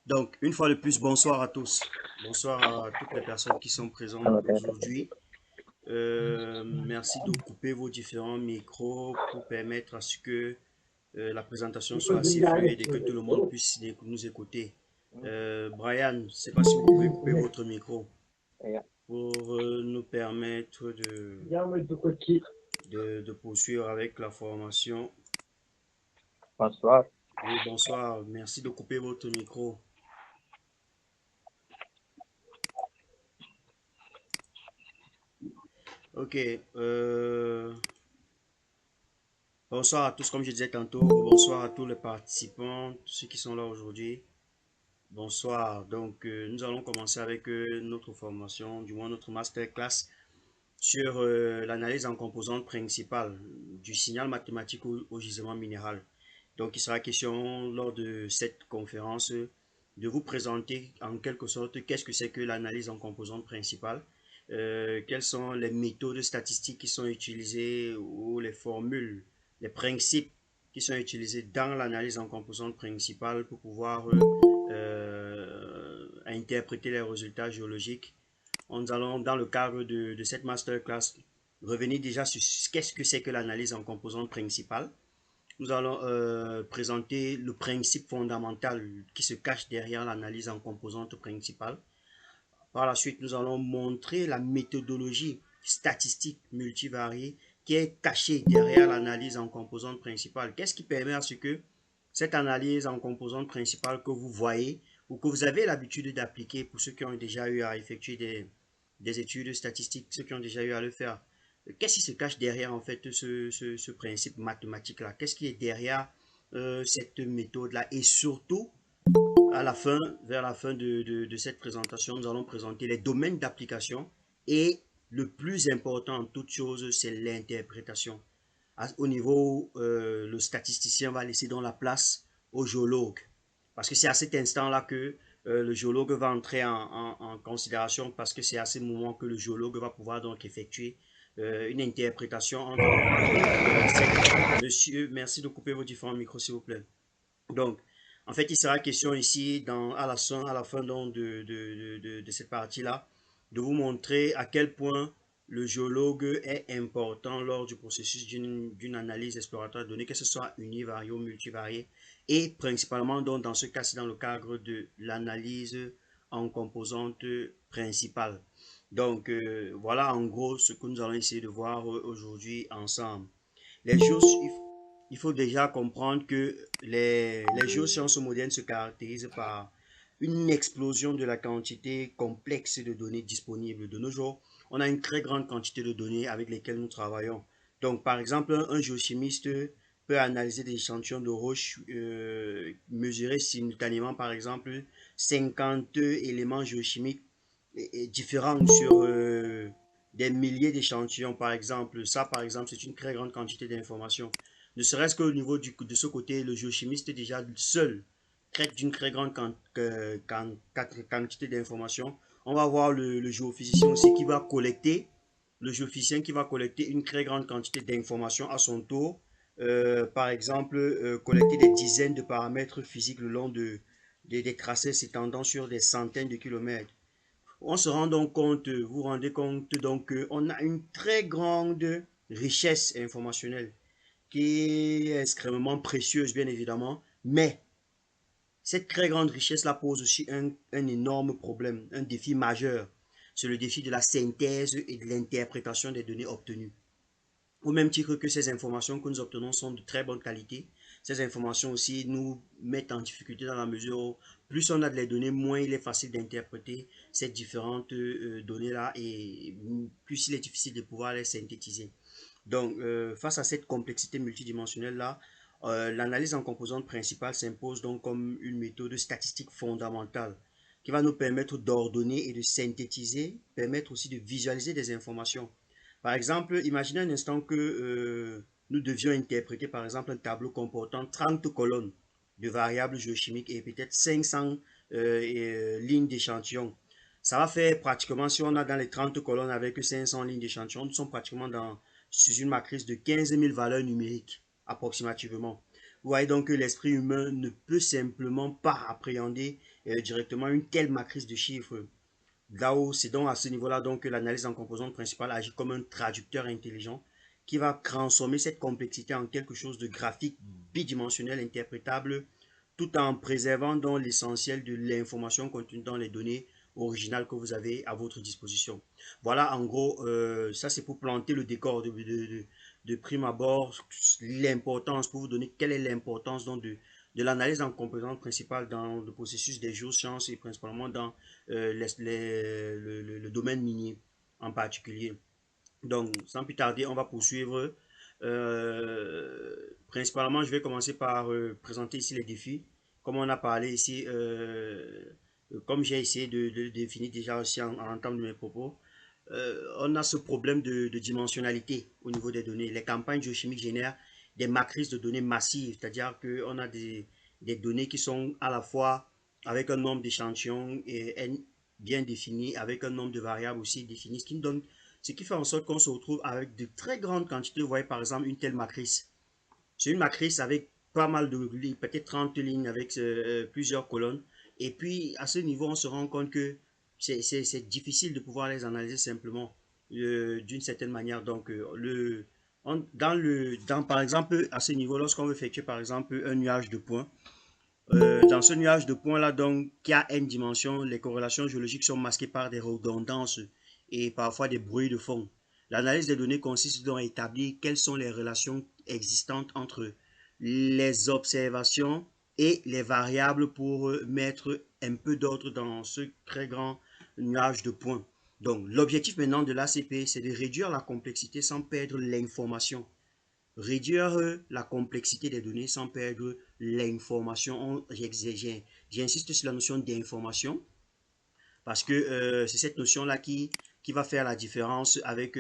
Donc, une fois de plus, bonsoir à tous. Bonsoir à toutes les personnes qui sont présentes aujourd'hui. Merci de couper vos différents micros pour permettre à ce que la présentation soit assez fluide et que tout le monde puisse nous écouter. Brian, je ne sais pas si vous pouvez couper votre micro pour nous permettre de poursuivre avec la formation. Bonsoir. Oui, bonsoir. Merci de couper votre micro. Ok. Bonsoir à tous, comme je disais tantôt. Bonsoir à tous les participants, tous ceux qui sont là aujourd'hui. Bonsoir. Donc, nous allons commencer avec notre formation, du moins notre masterclass sur l'analyse en composantes principales du signal mathématique au gisement minéral. Donc, il sera question lors de cette conférence de vous présenter en quelque sorte qu'est-ce que c'est que l'analyse en composantes principales, quelles sont les méthodes statistiques qui sont utilisées ou les formules, les principes qui sont utilisés dans l'analyse en composantes principales pour pouvoir interpréter les résultats géologiques. Nous allons, dans le cadre de cette masterclass, revenir déjà sur qu'est-ce que c'est que l'analyse en composantes principales. Nous allons présenter le principe fondamental qui se cache derrière l'analyse en composantes principales. Par la suite, nous allons montrer la méthodologie statistique multivariée qui est cachée derrière l'analyse en composantes principales. Qu'est-ce qui permet à ce que cette analyse en composantes principales que vous voyez ou que vous avez l'habitude d'appliquer pour ceux qui ont déjà eu à effectuer des études statistiques, ceux qui ont déjà eu à le faire, qu'est-ce qui se cache derrière en fait ce principe mathématique-là? Qu'est-ce qui est derrière cette méthode-là? Et surtout, à la fin, vers la fin de cette présentation, nous allons présenter les domaines d'application et le plus important en toute chose, c'est l'interprétation. Au niveau, le statisticien va laisser dans la place au géologue. Parce que c'est à cet instant-là que le géologue va entrer en considération parce que c'est à ce moment que le géologue va pouvoir donc effectuer une interprétation entre Monsieur, merci de couper vos différents micros, s'il vous plaît. Donc, en fait, il sera question ici, à la fin donc, de cette partie-là, de vous montrer à quel point le géologue est important lors du processus d'une analyse exploratoire de données, que ce soit univarié ou multivarié, et principalement donc, dans ce cas-ci dans le cadre de l'analyse en composantes principales. Donc, voilà en gros ce que nous allons essayer de voir aujourd'hui ensemble. Les choses, il faut déjà comprendre que les géosciences modernes se caractérisent par une explosion de la quantité complexe de données disponibles. De nos jours, on a une très grande quantité de données avec lesquelles nous travaillons. Donc, par exemple, un géochimiste peut analyser des échantillons de roches, mesurer simultanément, par exemple, 50 éléments géochimiques différents sur des milliers d'échantillons, par exemple. Ça, par exemple, c'est une très grande quantité d'informations. Ne serait-ce qu'au niveau de ce côté, le géochimiste déjà seul traite d'une très grande quantité d'informations. On va voir le géophysicien aussi qui va collecter, le géophysicien qui va collecter une très grande quantité d'informations à son tour. Par exemple, collecter des dizaines de paramètres physiques le long des tracés s'étendant sur des centaines de kilomètres. On se rend donc compte, vous vous rendez compte donc qu'on a une très grande richesse informationnelle qui est extrêmement précieuse, bien évidemment, mais cette très grande richesse-là pose aussi un énorme problème, un défi majeur. C'est le défi de la synthèse et de l'interprétation des données obtenues. Au même titre que ces informations que nous obtenons sont de très bonne qualité, ces informations aussi nous mettent en difficulté dans la mesure où plus on a de les données, moins il est facile d'interpréter ces différentes données-là et plus il est difficile de pouvoir les synthétiser. Donc, face à cette complexité multidimensionnelle-là, l'analyse en composantes principales s'impose donc comme une méthode statistique fondamentale qui va nous permettre d'ordonner et de synthétiser, permettre aussi de visualiser des informations. Par exemple, imaginez un instant que nous devions interpréter par exemple un tableau comportant 30 colonnes de variables géochimiques et peut-être 500 lignes d'échantillons. Ça va faire pratiquement, si on a dans les 30 colonnes avec 500 lignes d'échantillons, nous sommes pratiquement sur une matrice de 15 000 valeurs numériques approximativement. Vous voyez donc que l'esprit humain ne peut simplement pas appréhender directement une telle matrice de chiffres. Là où c'est donc à ce niveau-là donc que l'analyse en composante principale agit comme un traducteur intelligent qui va transformer cette complexité en quelque chose de graphique bidimensionnel interprétable tout en préservant donc l'essentiel de l'information contenue dans les données originales que vous avez à votre disposition. Voilà en gros, ça c'est pour planter le décor de prime abord, l'importance, pour vous donner quelle est l'importance donc de l'analyse en composante principale dans le processus des géosciences et principalement dans le domaine minier en particulier. Donc, sans plus tarder, on va poursuivre. Principalement, je vais commencer par présenter ici les défis. Comme on a parlé ici, comme j'ai essayé de définir déjà aussi en entame de mes propos, on a ce problème de dimensionnalité au niveau des données. Les campagnes géochimiques génèrent des matrices de données massives, c'est-à-dire qu'on a des données qui sont à la fois avec un nombre d'échantillons bien défini, avec un nombre de variables aussi définies, ce qui fait en sorte qu'on se retrouve avec de très grandes quantités. Vous voyez par exemple une telle matrice. C'est une matrice avec pas mal de lignes, peut-être 30 lignes avec plusieurs colonnes. Et puis à ce niveau, on se rend compte que c'est difficile de pouvoir les analyser simplement d'une certaine manière. Donc, par exemple, à ce niveau, lorsqu'on veut effectuer par exemple un nuage de points, dans ce nuage de points là, donc, qui a n dimensions, les corrélations géologiques sont masquées par des redondances et parfois des bruits de fond. L'analyse des données consiste donc à établir quelles sont les relations existantes entre les observations et les variables pour mettre un peu d'ordre dans ce très grand nuage de points. Donc, l'objectif maintenant de l'ACP, c'est de réduire la complexité sans perdre l'information. Réduire la complexité des données sans perdre l'information. J'insiste sur la notion d'information parce que c'est cette notion-là qui va faire la différence avec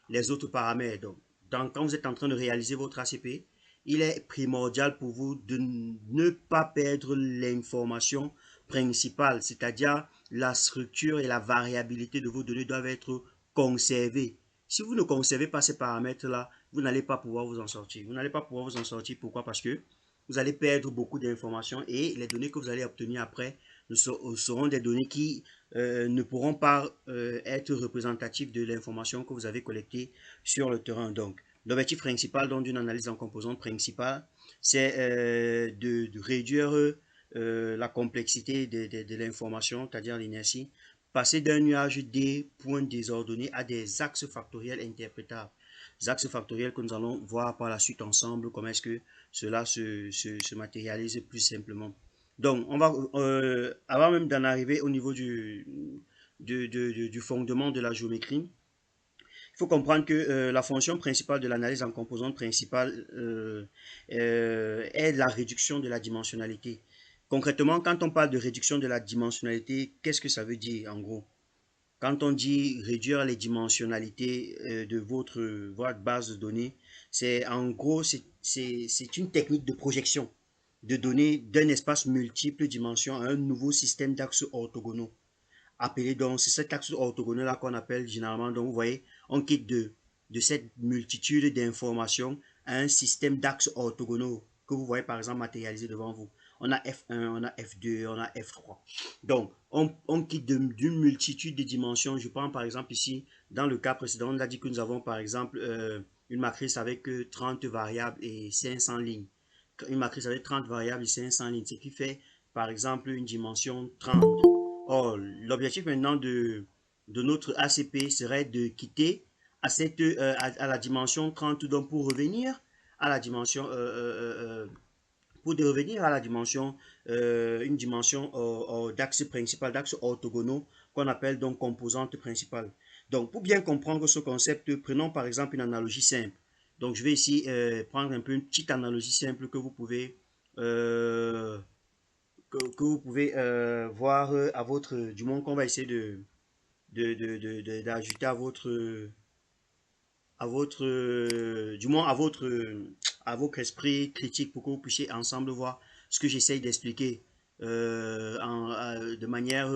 les autres paramètres. Donc, quand vous êtes en train de réaliser votre ACP, il est primordial pour vous de ne pas perdre l'information principale, c'est-à-dire la structure et la variabilité de vos données doivent être conservées. Si vous ne conservez pas ces paramètres-là, vous n'allez pas pouvoir vous en sortir. Vous n'allez pas pouvoir vous en sortir. Pourquoi? Parce que vous allez perdre beaucoup d'informations et les données que vous allez obtenir après seront des données qui ne pourront pas être représentatives de l'information que vous avez collectée sur le terrain. Donc, l'objectif principal d'une analyse en composante principale, c'est de réduire la complexité de l'information, c'est-à-dire l'inertie, passer d'un nuage des points désordonnés à des axes factoriels interprétables. Des axes factoriels que nous allons voir par la suite ensemble, comment est-ce que cela se matérialise plus simplement. Donc, on va, avant même d'en arriver au niveau du fondement de la géométrie, il faut comprendre que la fonction principale de l'analyse en composante principale est la réduction de la dimensionnalité. Concrètement, quand on parle de réduction de la dimensionnalité, qu'est-ce que ça veut dire en gros? Quand on dit réduire les dimensionnalités de votre base de données, c'est en gros, c'est une technique de projection de données d'un espace multiple dimensions à un nouveau système d'axes orthogonaux. Appelé donc, c'est cet axe orthogonal là qu'on appelle généralement, donc vous voyez, on quitte de cette multitude d'informations à un système d'axes orthogonaux que vous voyez par exemple matérialisé devant vous. On a F1, on a F2, on a F3. Donc, on quitte d'une multitude de dimensions. Je prends par exemple ici, dans le cas précédent, on a dit que nous avons par exemple une matrice avec 30 variables et 500 lignes. Une matrice avec 30 variables et 500 lignes, ce qui fait par exemple une dimension 30. Or, l'objectif maintenant de notre ACP serait de quitter à la dimension 30 donc pour revenir à la dimension une dimension d'axe principal, d'axe orthogonaux qu'on appelle donc composante principale. Donc, pour bien comprendre ce concept, prenons par exemple une analogie simple. Donc, je vais ici prendre un peu une petite analogie simple que vous pouvez voir à votre, du moins qu'on va essayer d'ajouter du moins à votre esprit critique pour que vous puissiez ensemble voir ce que j'essaye d'expliquer de manière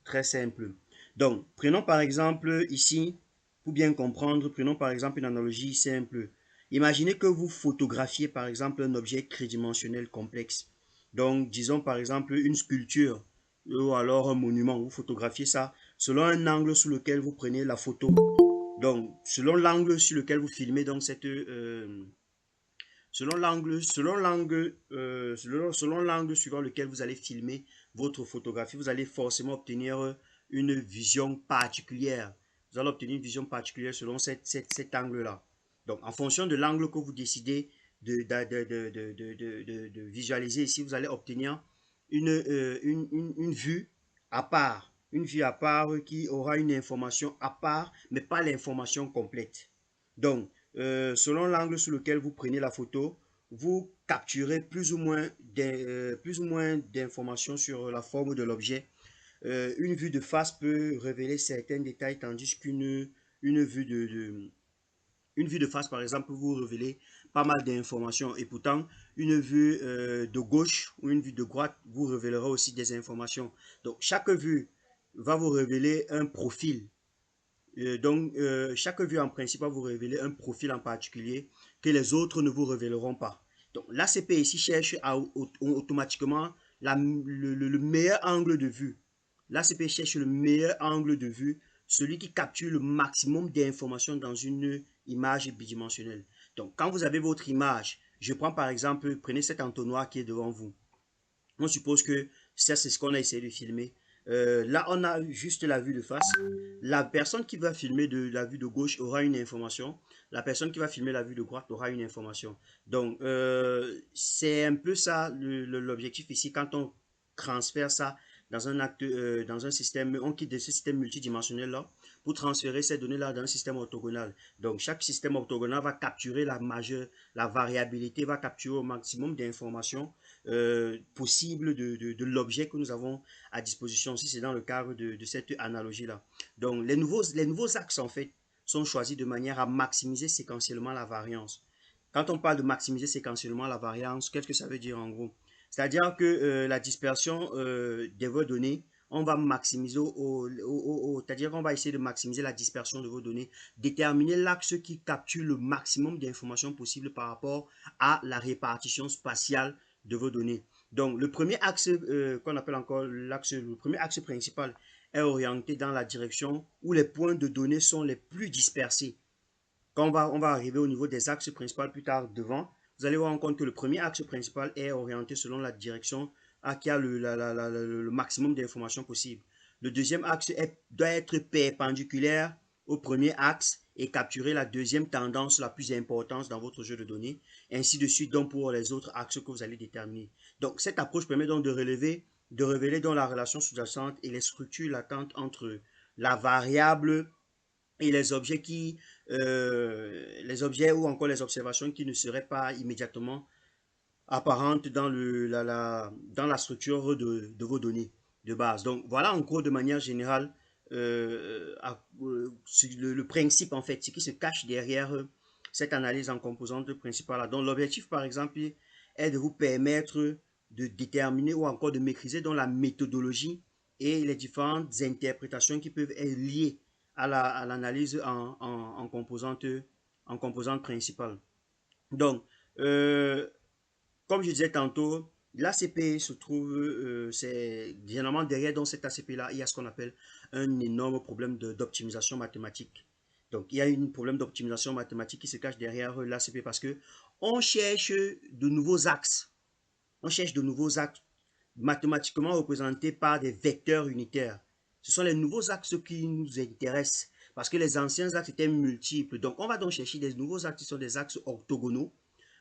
très simple. Donc, prenons par exemple ici, pour bien comprendre, prenons par exemple une analogie simple. Imaginez que vous photographiez par exemple un objet tridimensionnel complexe. Donc, disons par exemple une sculpture ou alors un monument. Vous photographiez ça selon un angle sous lequel vous prenez la photo. Donc, selon l'angle sur lequel vous filmez donc selon l'angle suivant lequel vous allez filmer votre photographie, vous allez forcément obtenir une vision particulière. Vous allez obtenir une vision particulière selon cet angle-là. Donc, en fonction de l'angle que vous décidez de visualiser ici, vous allez obtenir une vue à part. Une vue à part qui aura une information à part, mais pas l'information complète. Donc, selon l'angle sur lequel vous prenez la photo, vous capturez plus ou moins d'informations sur la forme de l'objet. Une vue de face peut révéler certains détails, tandis une vue une vue de face, par exemple, peut vous révéler pas mal d'informations. Et pourtant, une vue de gauche ou une vue de droite vous révélera aussi des informations. Donc, chaque vue va vous révéler un profil. Chaque vue en principe va vous révéler un profil en particulier que les autres ne vous révéleront pas. Donc, l'ACP ici cherche automatiquement le meilleur angle de vue. L'ACP cherche le meilleur angle de vue, celui qui capture le maximum d'informations dans une image bidimensionnelle. Donc, quand vous avez votre image, je prends par exemple, prenez cet entonnoir qui est devant vous. On suppose que ça, c'est ce qu'on a essayé de filmer. Là, on a juste la vue de face. La personne qui va filmer de la vue de gauche aura une information. La personne qui va filmer la vue de droite aura une information. Donc, c'est un peu ça l'objectif ici. Quand on transfère ça dans un acte, dans un système, on quitte de ce système multidimensionnel là pour transférer ces données là dans un système orthogonal. Donc, chaque système orthogonal va capturer la variabilité, va capturer au maximum d'informations possible de l'objet que nous avons à disposition, si c'est dans le cadre de cette analogie-là. Donc, les nouveaux axes, en fait, sont choisis de manière à maximiser séquentiellement la variance. Quand on parle de maximiser séquentiellement la variance, qu'est-ce que ça veut dire en gros? C'est-à-dire que la dispersion de vos données, on va maximiser, c'est-à-dire qu'on va essayer de maximiser la dispersion de vos données, déterminer l'axe qui capture le maximum d'informations possibles par rapport à la répartition spatiale de vos données. Donc, le premier axe qu'on appelle encore le premier axe principal est orienté dans la direction où les points de données sont les plus dispersés. Quand on va arriver au niveau des axes principaux plus tard devant, vous allez voir en compte que le premier axe principal est orienté selon la direction qui a le maximum d'informations possibles. Le deuxième axe doit être perpendiculaire au premier axe et capturer la deuxième tendance la plus importante dans votre jeu de données, ainsi de suite donc pour les autres axes que vous allez déterminer. Donc cette approche permet donc de révéler donc la relation sous-jacente et les structures latentes entre la variable et les objets ou encore les observations qui ne seraient pas immédiatement apparentes dans la structure de vos données de base. Donc voilà en gros de manière générale le principe en fait, ce qui se cache derrière cette analyse en composantes principales. Donc l'objectif par exemple est de vous permettre de déterminer ou encore de maîtriser dans la méthodologie et les différentes interprétations qui peuvent être liées à l'analyse en composantes principales. Donc, comme je disais tantôt, l'ACP se trouve, c'est généralement derrière dans cet ACP-là, il y a ce qu'on appelle un énorme problème d'optimisation mathématique. Donc, il y a un problème d'optimisation mathématique qui se cache derrière l'ACP parce que on cherche de nouveaux axes. On cherche de nouveaux axes mathématiquement représentés par des vecteurs unitaires. Ce sont les nouveaux axes qui nous intéressent parce que les anciens axes étaient multiples. Donc, on va donc chercher des nouveaux axes qui sont des axes orthogonaux.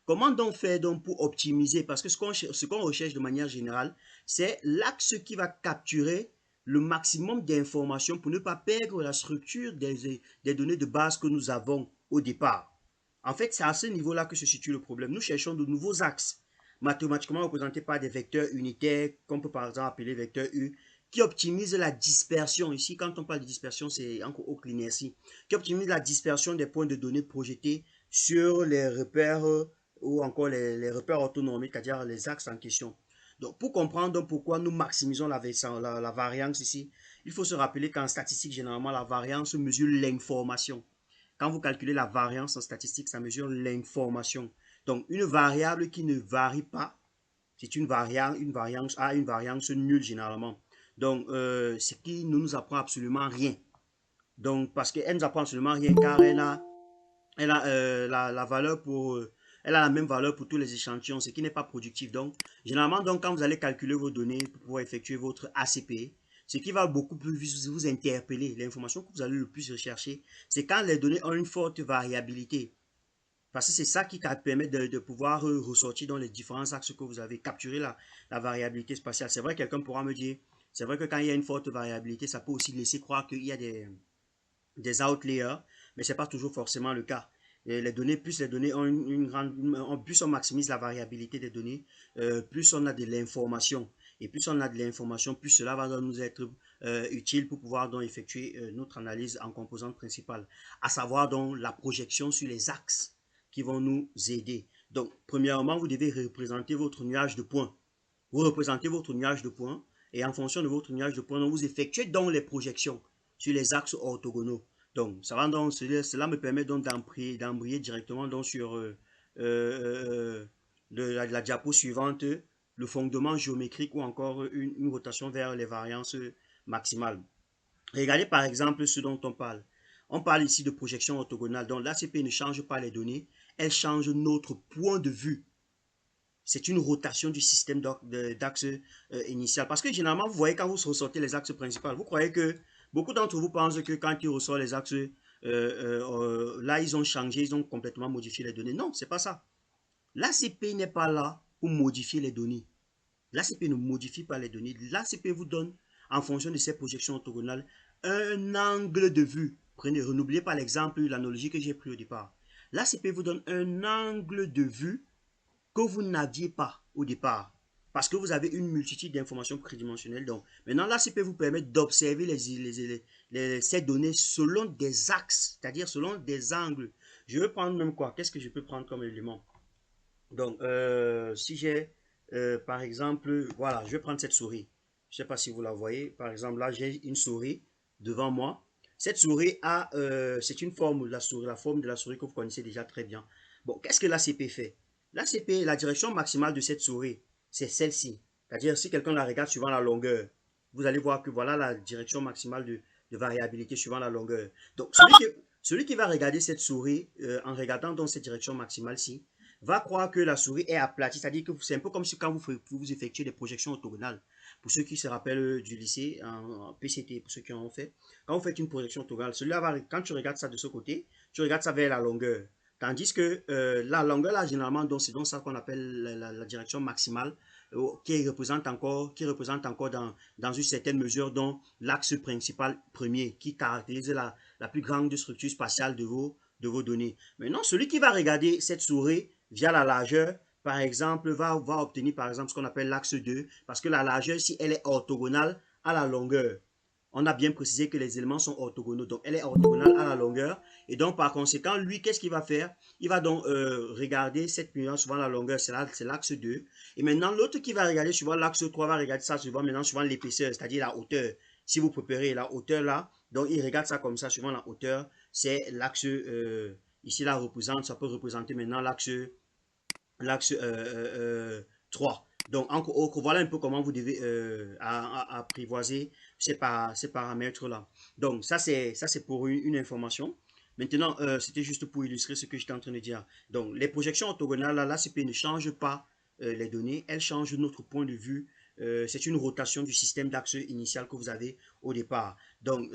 Comment donc faire donc pour optimiser? Parce que ce qu'on recherche de manière générale, c'est l'axe qui va capturer le maximum d'informations pour ne pas perdre la structure des données de base que nous avons au départ. En fait, c'est à ce niveau-là que se situe le problème. Nous cherchons de nouveaux axes mathématiquement représentés par des vecteurs unitaires, qu'on peut par exemple appeler vecteur U, qui optimisent la dispersion. Ici, quand on parle de dispersion, c'est encore haute l'inertie, qui optimise la dispersion des points de données projetés sur les repères ou encore les repères orthonormés, c'est-à-dire les axes en question. Donc, pour comprendre pourquoi nous maximisons la variance ici, il faut se rappeler qu'en statistique, généralement, la variance mesure l'information. Quand vous calculez la variance en statistique, ça mesure l'information. Donc, une variable qui ne varie pas, c'est une variance a une variance nulle généralement. Donc, ce qui ne nous apprend absolument rien. Donc, parce qu'elle ne nous apprend absolument rien car elle a la valeur pour, elle a la même valeur pour tous les échantillons, ce qui n'est pas productif. Donc, généralement, donc, quand vous allez calculer vos données pour pouvoir effectuer votre ACP, ce qui va beaucoup plus vous interpeller, l'information que vous allez le plus rechercher, c'est quand les données ont une forte variabilité. Parce que c'est ça qui permet de pouvoir ressortir dans les différents axes que vous avez, capturer la variabilité spatiale. C'est vrai, quelqu'un pourra me dire, c'est vrai que quand il y a une forte variabilité, ça peut aussi laisser croire qu'il y a des outliers, mais ce n'est pas toujours forcément le cas. Et plus les données ont une grande, plus on maximise la variabilité des données, plus on a de l'information. Et plus on a de l'information, plus cela va nous être utile pour pouvoir donc effectuer notre analyse en composante principale, à savoir donc la projection sur les axes qui vont nous aider. Donc, premièrement, vous devez représenter votre nuage de points. Vous représentez votre nuage de points et en fonction de votre nuage de points, donc vous effectuez donc les projections sur les axes orthogonaux. Donc, cela me permet donc d'embrayer directement donc sur la diapo suivante, le fondement géométrique ou encore une rotation vers les variances maximales. Regardez par exemple ce dont on parle. On parle ici de projection orthogonale. Donc l'ACP ne change pas les données, elle change notre point de vue. C'est une rotation du système d'axe initial. Parce que généralement, vous voyez quand vous ressortez les axes principaux, vous croyez que beaucoup d'entre vous pensent que quand ils ressortent les axes, là, ils ont changé, ils ont complètement modifié les données. Non, c'est pas ça. L'ACP n'est pas là pour modifier les données. L'ACP ne modifie pas les données. L'ACP vous donne, en fonction de ces projections orthogonales, un angle de vue. N'oubliez pas l'exemple, l'analogie que j'ai pris au départ. L'ACP vous donne un angle de vue que vous n'aviez pas au départ. Parce que vous avez une multitude d'informations tridimensionnelles. Donc, maintenant, l'ACP vous permet d'observer ces données selon des axes, c'est-à-dire selon des angles. Je vais prendre même quoi? Qu'est-ce que je peux prendre comme élément? Donc, si j'ai, par exemple, voilà, je vais prendre cette souris. Je ne sais pas si vous la voyez. Par exemple, là, j'ai une souris devant moi. Cette souris c'est une forme de la souris, la forme de la souris que vous connaissez déjà très bien. Bon, qu'est-ce que l'ACP fait? L'ACP, la direction maximale de cette souris, c'est celle-ci. C'est-à-dire, si quelqu'un la regarde suivant la longueur, vous allez voir que voilà la direction maximale de variabilité suivant la longueur. Donc, celui qui va regarder cette souris en regardant dans cette direction maximale-ci, va croire que la souris est aplatie, c'est-à-dire que c'est un peu comme si quand vous effectuez des projections orthogonales. Pour ceux qui se rappellent du lycée, en PCT, pour ceux qui en ont fait, quand vous faites une projection orthogonale, quand tu regardes ça de ce côté, tu regardes ça vers la longueur. Tandis que la longueur, là, généralement, c'est donc ça qu'on appelle la direction maximale, qui représente encore dans une certaine mesure donc l'axe principal premier, qui caractérise la plus grande structure spatiale de vos données. Maintenant, celui qui va regarder cette souris via la largeur, par exemple, va obtenir par exemple ce qu'on appelle l'axe 2, parce que la largeur, si elle est orthogonale à la longueur, on a bien précisé que les éléments sont orthogonaux, donc elle est orthogonale à la longueur, et donc par conséquent, lui, qu'est-ce qu'il va faire? Il va donc regarder cette nuance suivant la longueur, c'est l'axe 2, et maintenant l'autre qui va regarder suivant l'axe 3 va regarder ça suivant l'épaisseur, c'est-à-dire la hauteur. Si vous préférez la hauteur là, donc il regarde ça comme ça suivant la hauteur, c'est l'axe, ici là représente, ça peut représenter maintenant l'axe 3. Donc, voilà un peu comment vous devez apprivoiser ces paramètres-là. Donc, ça, c'est pour une information. Maintenant, c'était juste pour illustrer ce que j'étais en train de dire. Donc, les projections orthogonales, là, l'ACP ne change pas les données, elle change notre point de vue. C'est une rotation du système d'axe initial que vous avez au départ. Donc,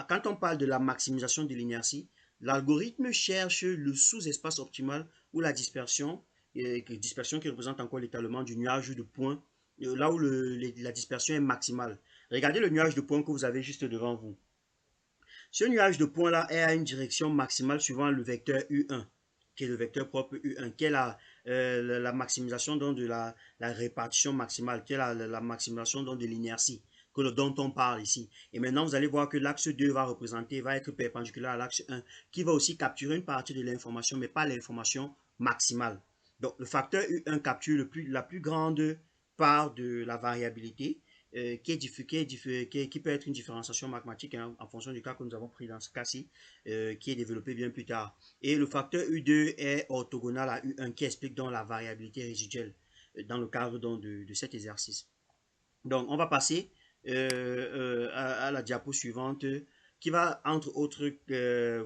quand on parle de la maximisation de l'inertie, l'algorithme cherche le sous-espace optimal ou la dispersion qui représente encore l'étalement du nuage de points, là où la dispersion est maximale. Regardez le nuage de points que vous avez juste devant vous. Ce nuage de points-là est à une direction maximale suivant le vecteur U1, qui est le vecteur propre U1, qui est la maximisation donc, de la répartition maximale, qui est la maximisation donc, de l'inertie dont on parle ici. Et maintenant, vous allez voir que l'axe 2 va être perpendiculaire à l'axe 1, qui va aussi capturer une partie de l'information, mais pas l'information maximale. Donc, le facteur U1 capture la plus grande part de la variabilité qui peut être une différenciation mathématique hein, en fonction du cas que nous avons pris dans ce cas-ci, qui est développé bien plus tard. Et le facteur U2 est orthogonal à U1 qui explique donc la variabilité résiduelle dans le cadre donc, de cet exercice. Donc, on va passer à la diapo suivante qui va, entre autres,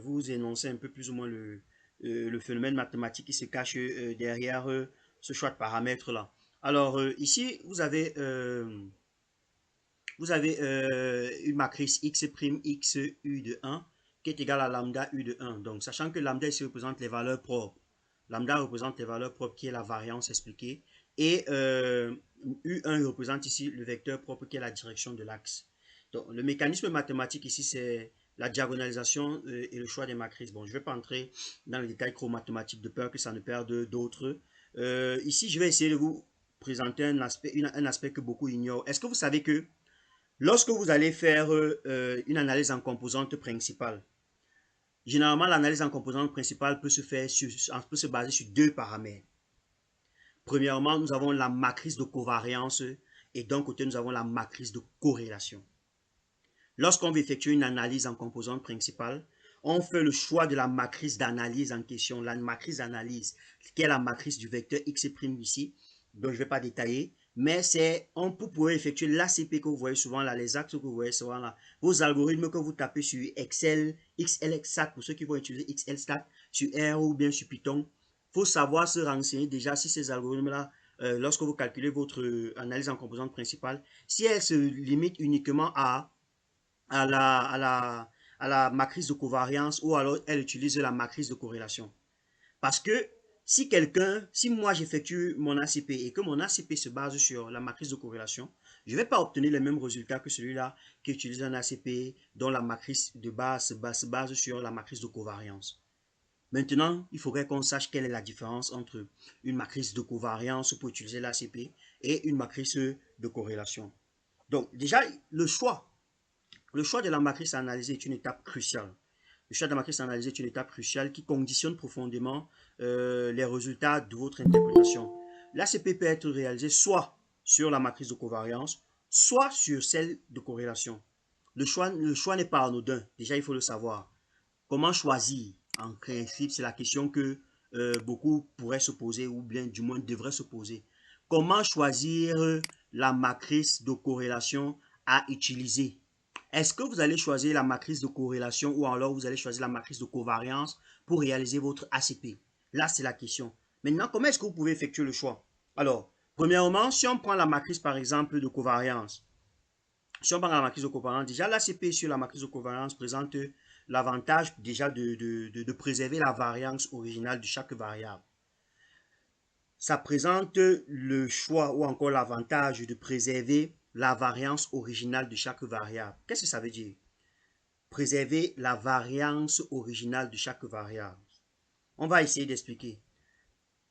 vous énoncer un peu plus ou moins le phénomène mathématique qui se cache derrière ce choix de paramètres-là. Alors, ici, vous avez une matrice x' x u de 1 qui est égale à lambda u de 1. Donc, sachant que lambda ici représente les valeurs propres. Lambda représente les valeurs propres qui est la variance expliquée. Et U1 représente ici le vecteur propre qui est la direction de l'axe. Donc, le mécanisme mathématique ici, c'est la diagonalisation et le choix des matrices. Bon, je ne vais pas entrer dans les détails chromathématiques de peur que ça ne perde d'autres. Ici, je vais essayer de vous présenter un aspect que beaucoup ignorent. Est-ce que vous savez que lorsque vous allez faire une analyse en composante principale, généralement, l'analyse en composante principale peut se baser sur deux paramètres. Premièrement, nous avons la matrice de covariance et d'un côté, nous avons la matrice de corrélation. Lorsqu'on veut effectuer une analyse en composante principale, on fait le choix de la matrice d'analyse en question, la matrice d'analyse, qui est la matrice du vecteur x' ici, donc je ne vais pas détailler, mais on peut effectuer l'ACP que vous voyez souvent là, les axes que vous voyez souvent là, vos algorithmes que vous tapez sur Excel, XLStat, pour ceux qui vont utiliser XLStat, sur R ou bien sur Python, il faut savoir se renseigner déjà si ces algorithmes-là, lorsque vous calculez votre analyse en composante principale, si elle se limite uniquement à la matrice de covariance ou alors elle utilise la matrice de corrélation. Parce que si moi j'effectue mon ACP et que mon ACP se base sur la matrice de corrélation, je ne vais pas obtenir les mêmes résultats que celui-là qui utilise un ACP dont la matrice de base se base sur la matrice de covariance. Maintenant, il faudrait qu'on sache quelle est la différence entre une matrice de covariance pour utiliser l'ACP et une matrice de corrélation. Donc, déjà, le choix de la matrice analysée est une étape cruciale. Le choix de la matrice analysée est une étape cruciale qui conditionne profondément les résultats de votre interprétation. L'ACP peut être réalisé soit sur la matrice de covariance, soit sur celle de corrélation. Le choix n'est pas anodin, déjà il faut le savoir. Comment choisir? En principe, c'est la question que beaucoup pourraient se poser ou bien du moins devraient se poser. Comment choisir la matrice de corrélation à utiliser? Est-ce que vous allez choisir la matrice de corrélation ou alors vous allez choisir la matrice de covariance pour réaliser votre ACP? Là, c'est la question. Maintenant, comment est-ce que vous pouvez effectuer le choix? Alors, premièrement, si on prend la matrice par exemple de covariance, déjà l'ACP sur la matrice de covariance présente l'avantage déjà de préserver la variance originale de chaque variable. Ça présente le choix ou encore l'avantage de préserver la variance originale de chaque variable. Qu'est-ce que ça veut dire? Préserver la variance originale de chaque variable. On va essayer d'expliquer.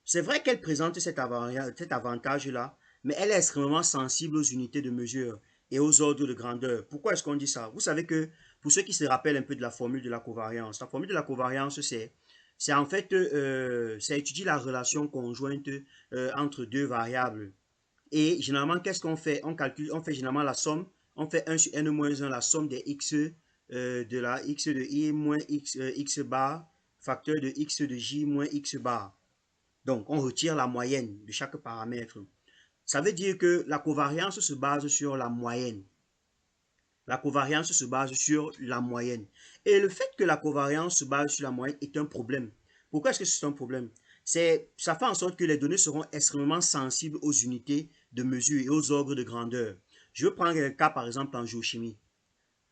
C'est vrai qu'elle présente cet avantage-là, mais elle est extrêmement sensible aux unités de mesure et aux ordres de grandeur. Pourquoi est-ce qu'on dit ça? Vous savez que, pour ceux qui se rappellent un peu de la formule de la covariance, c'est en fait, ça étudie la relation conjointe entre deux variables. Et généralement, qu'est-ce qu'on fait? On fait généralement la somme, on fait 1 sur n-1, la somme des x de la x de i moins x bar, facteur de x de j moins x bar. Donc, on retire la moyenne de chaque paramètre. Ça veut dire que la covariance se base sur la moyenne. La covariance se base sur la moyenne. Et le fait que la covariance se base sur la moyenne est un problème. Pourquoi est-ce que c'est un problème? Ça fait en sorte que les données seront extrêmement sensibles aux unités de mesure et aux ordres de grandeur. Je vais prendre un cas par exemple en géochimie.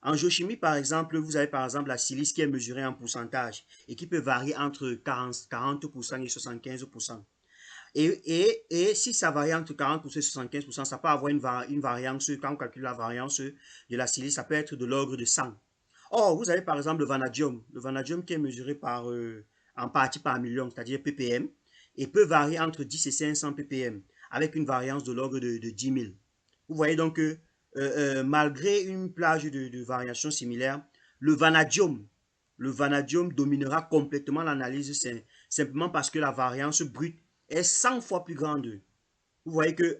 En géochimie, par exemple, vous avez par exemple la silice qui est mesurée en pourcentage et qui peut varier entre 40% et 75%. Et si ça varie entre 40% et 75%, ça peut avoir une variance, quand on calcule la variance de la silice, ça peut être de l'ordre de 100. Or, vous avez par exemple le vanadium qui est mesuré en partie par million, c'est-à-dire ppm, et peut varier entre 10 et 500 ppm, avec une variance de l'ordre de 10 000. Vous voyez donc que malgré une plage de variations similaires, le vanadium dominera complètement l'analyse simplement parce que la variance brute est 100 fois plus grande. Vous voyez que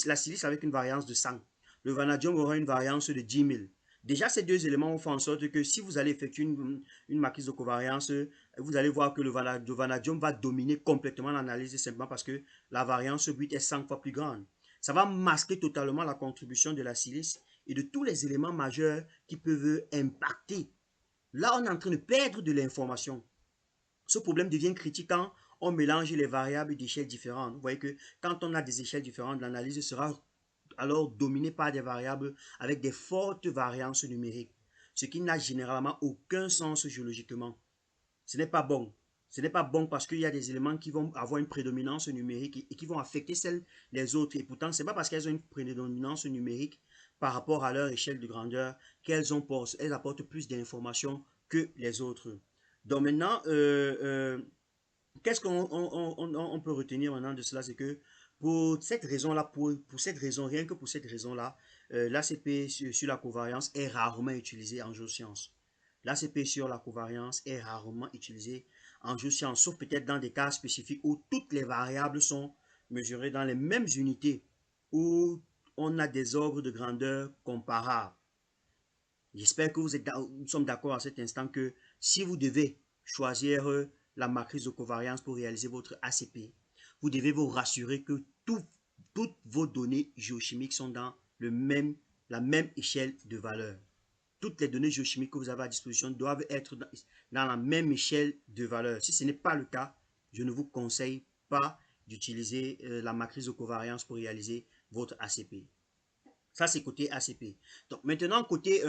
la silice avec une variance de 100, le vanadium aura une variance de 10 000. Déjà, ces deux éléments ont fait en sorte que si vous allez effectuer une matrice de covariance, vous allez voir que le vanadium va dominer complètement l'analyse simplement parce que la variance brute est 100 fois plus grande. Ça va masquer totalement la contribution de la silice et de tous les éléments majeurs qui peuvent impacter. Là, on est en train de perdre de l'information. Ce problème devient critique quand on mélange les variables d'échelles différentes. Vous voyez que quand on a des échelles différentes, l'analyse sera alors dominée par des variables avec des fortes variances numériques, ce qui n'a généralement aucun sens géologiquement. Ce n'est pas bon. Ce n'est pas bon parce qu'il y a des éléments qui vont avoir une prédominance numérique et qui vont affecter celles des autres. Et pourtant, ce n'est pas parce qu'elles ont une prédominance numérique par rapport à leur échelle de grandeur qu'elles apportent plus d'informations que les autres. Donc maintenant, qu'est-ce qu'on peut retenir maintenant de cela? C'est que pour cette raison-là, pour cette raison, rien que pour cette raison-là, l'ACP sur la covariance est rarement utilisé en géosciences. L'ACP sur la covariance est rarement utilisé en géosciences, sauf peut-être dans des cas spécifiques où toutes les variables sont mesurées dans les mêmes unités, où on a des ordres de grandeur comparables. J'espère que nous sommes d'accord à cet instant que si vous devez choisir la matrice de covariance pour réaliser votre ACP, vous devez vous rassurer que toutes vos données géochimiques sont dans la même échelle de valeur. Toutes les données géochimiques que vous avez à disposition doivent être dans la même échelle de valeur. Si ce n'est pas le cas, je ne vous conseille pas d'utiliser la matrice de covariance pour réaliser votre ACP. Ça, c'est côté ACP. Donc, maintenant, côté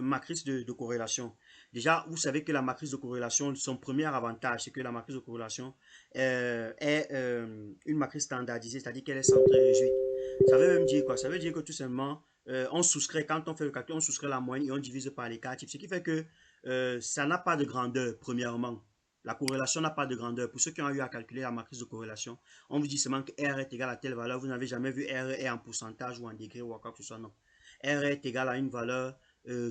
matrice de corrélation. Déjà, vous savez que la matrice de corrélation, son premier avantage, c'est que la matrice de corrélation est une matrice standardisée, c'est-à-dire qu'elle est centrée réduite. Ça veut même dire quoi? Ça veut dire que tout simplement, on soustrait, quand on fait le calcul, on soustrait la moyenne et on divise par les cas types. Ce qui fait que ça n'a pas de grandeur, premièrement. La corrélation n'a pas de grandeur. Pour ceux qui ont eu à calculer la matrice de corrélation, on vous dit seulement que R est égal à telle valeur. Vous n'avez jamais vu R est en pourcentage ou en degré ou à quoi que ce soit. Non. R est égal à une valeur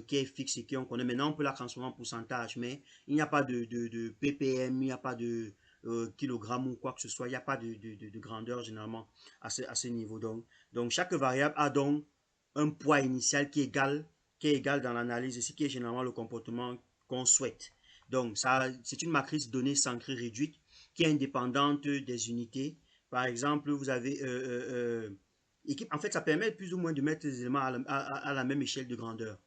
qui est fixe et qu'on connaît. Maintenant, on peut la transformer en pourcentage, mais il n'y a pas de ppm, il n'y a pas de kilogramme ou quoi que ce soit. Il n'y a pas de grandeur généralement à ce niveau. Donc, chaque variable a donc un poids initial qui est égal dans l'analyse, ce qui est généralement le comportement qu'on souhaite. Donc, c'est une matrice donnée centrée réduite qui est indépendante des unités. Par exemple, vous avez en fait, ça permet plus ou moins de mettre les éléments à la même échelle de grandeur.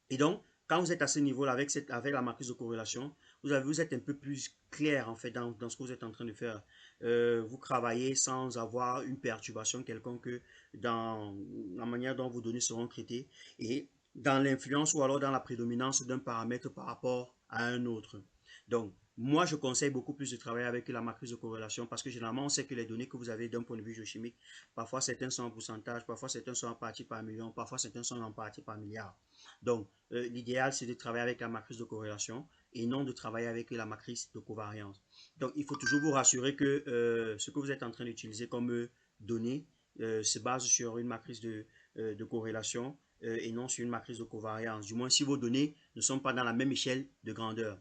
Et donc, quand vous êtes à ce niveau-là avec la matrice de corrélation, vous êtes un peu plus clair en fait dans ce que vous êtes en train de faire. Vous travaillez sans avoir une perturbation quelconque dans la manière dont vos données seront traitées et dans l'influence ou alors dans la prédominance d'un paramètre par rapport à un autre. Donc, moi, je conseille beaucoup plus de travailler avec la matrice de corrélation parce que généralement, on sait que les données que vous avez d'un point de vue géochimique, parfois certains sont en pourcentage, parfois certains sont en partie par million, parfois certains sont en partie par milliard. Donc, l'idéal, c'est de travailler avec la matrice de corrélation et non de travailler avec la matrice de covariance. Donc, il faut toujours vous rassurer que ce que vous êtes en train d'utiliser comme données se base sur une matrice de corrélation et non sur une matrice de covariance. Du moins, si vos données ne sont pas dans la même échelle de grandeur.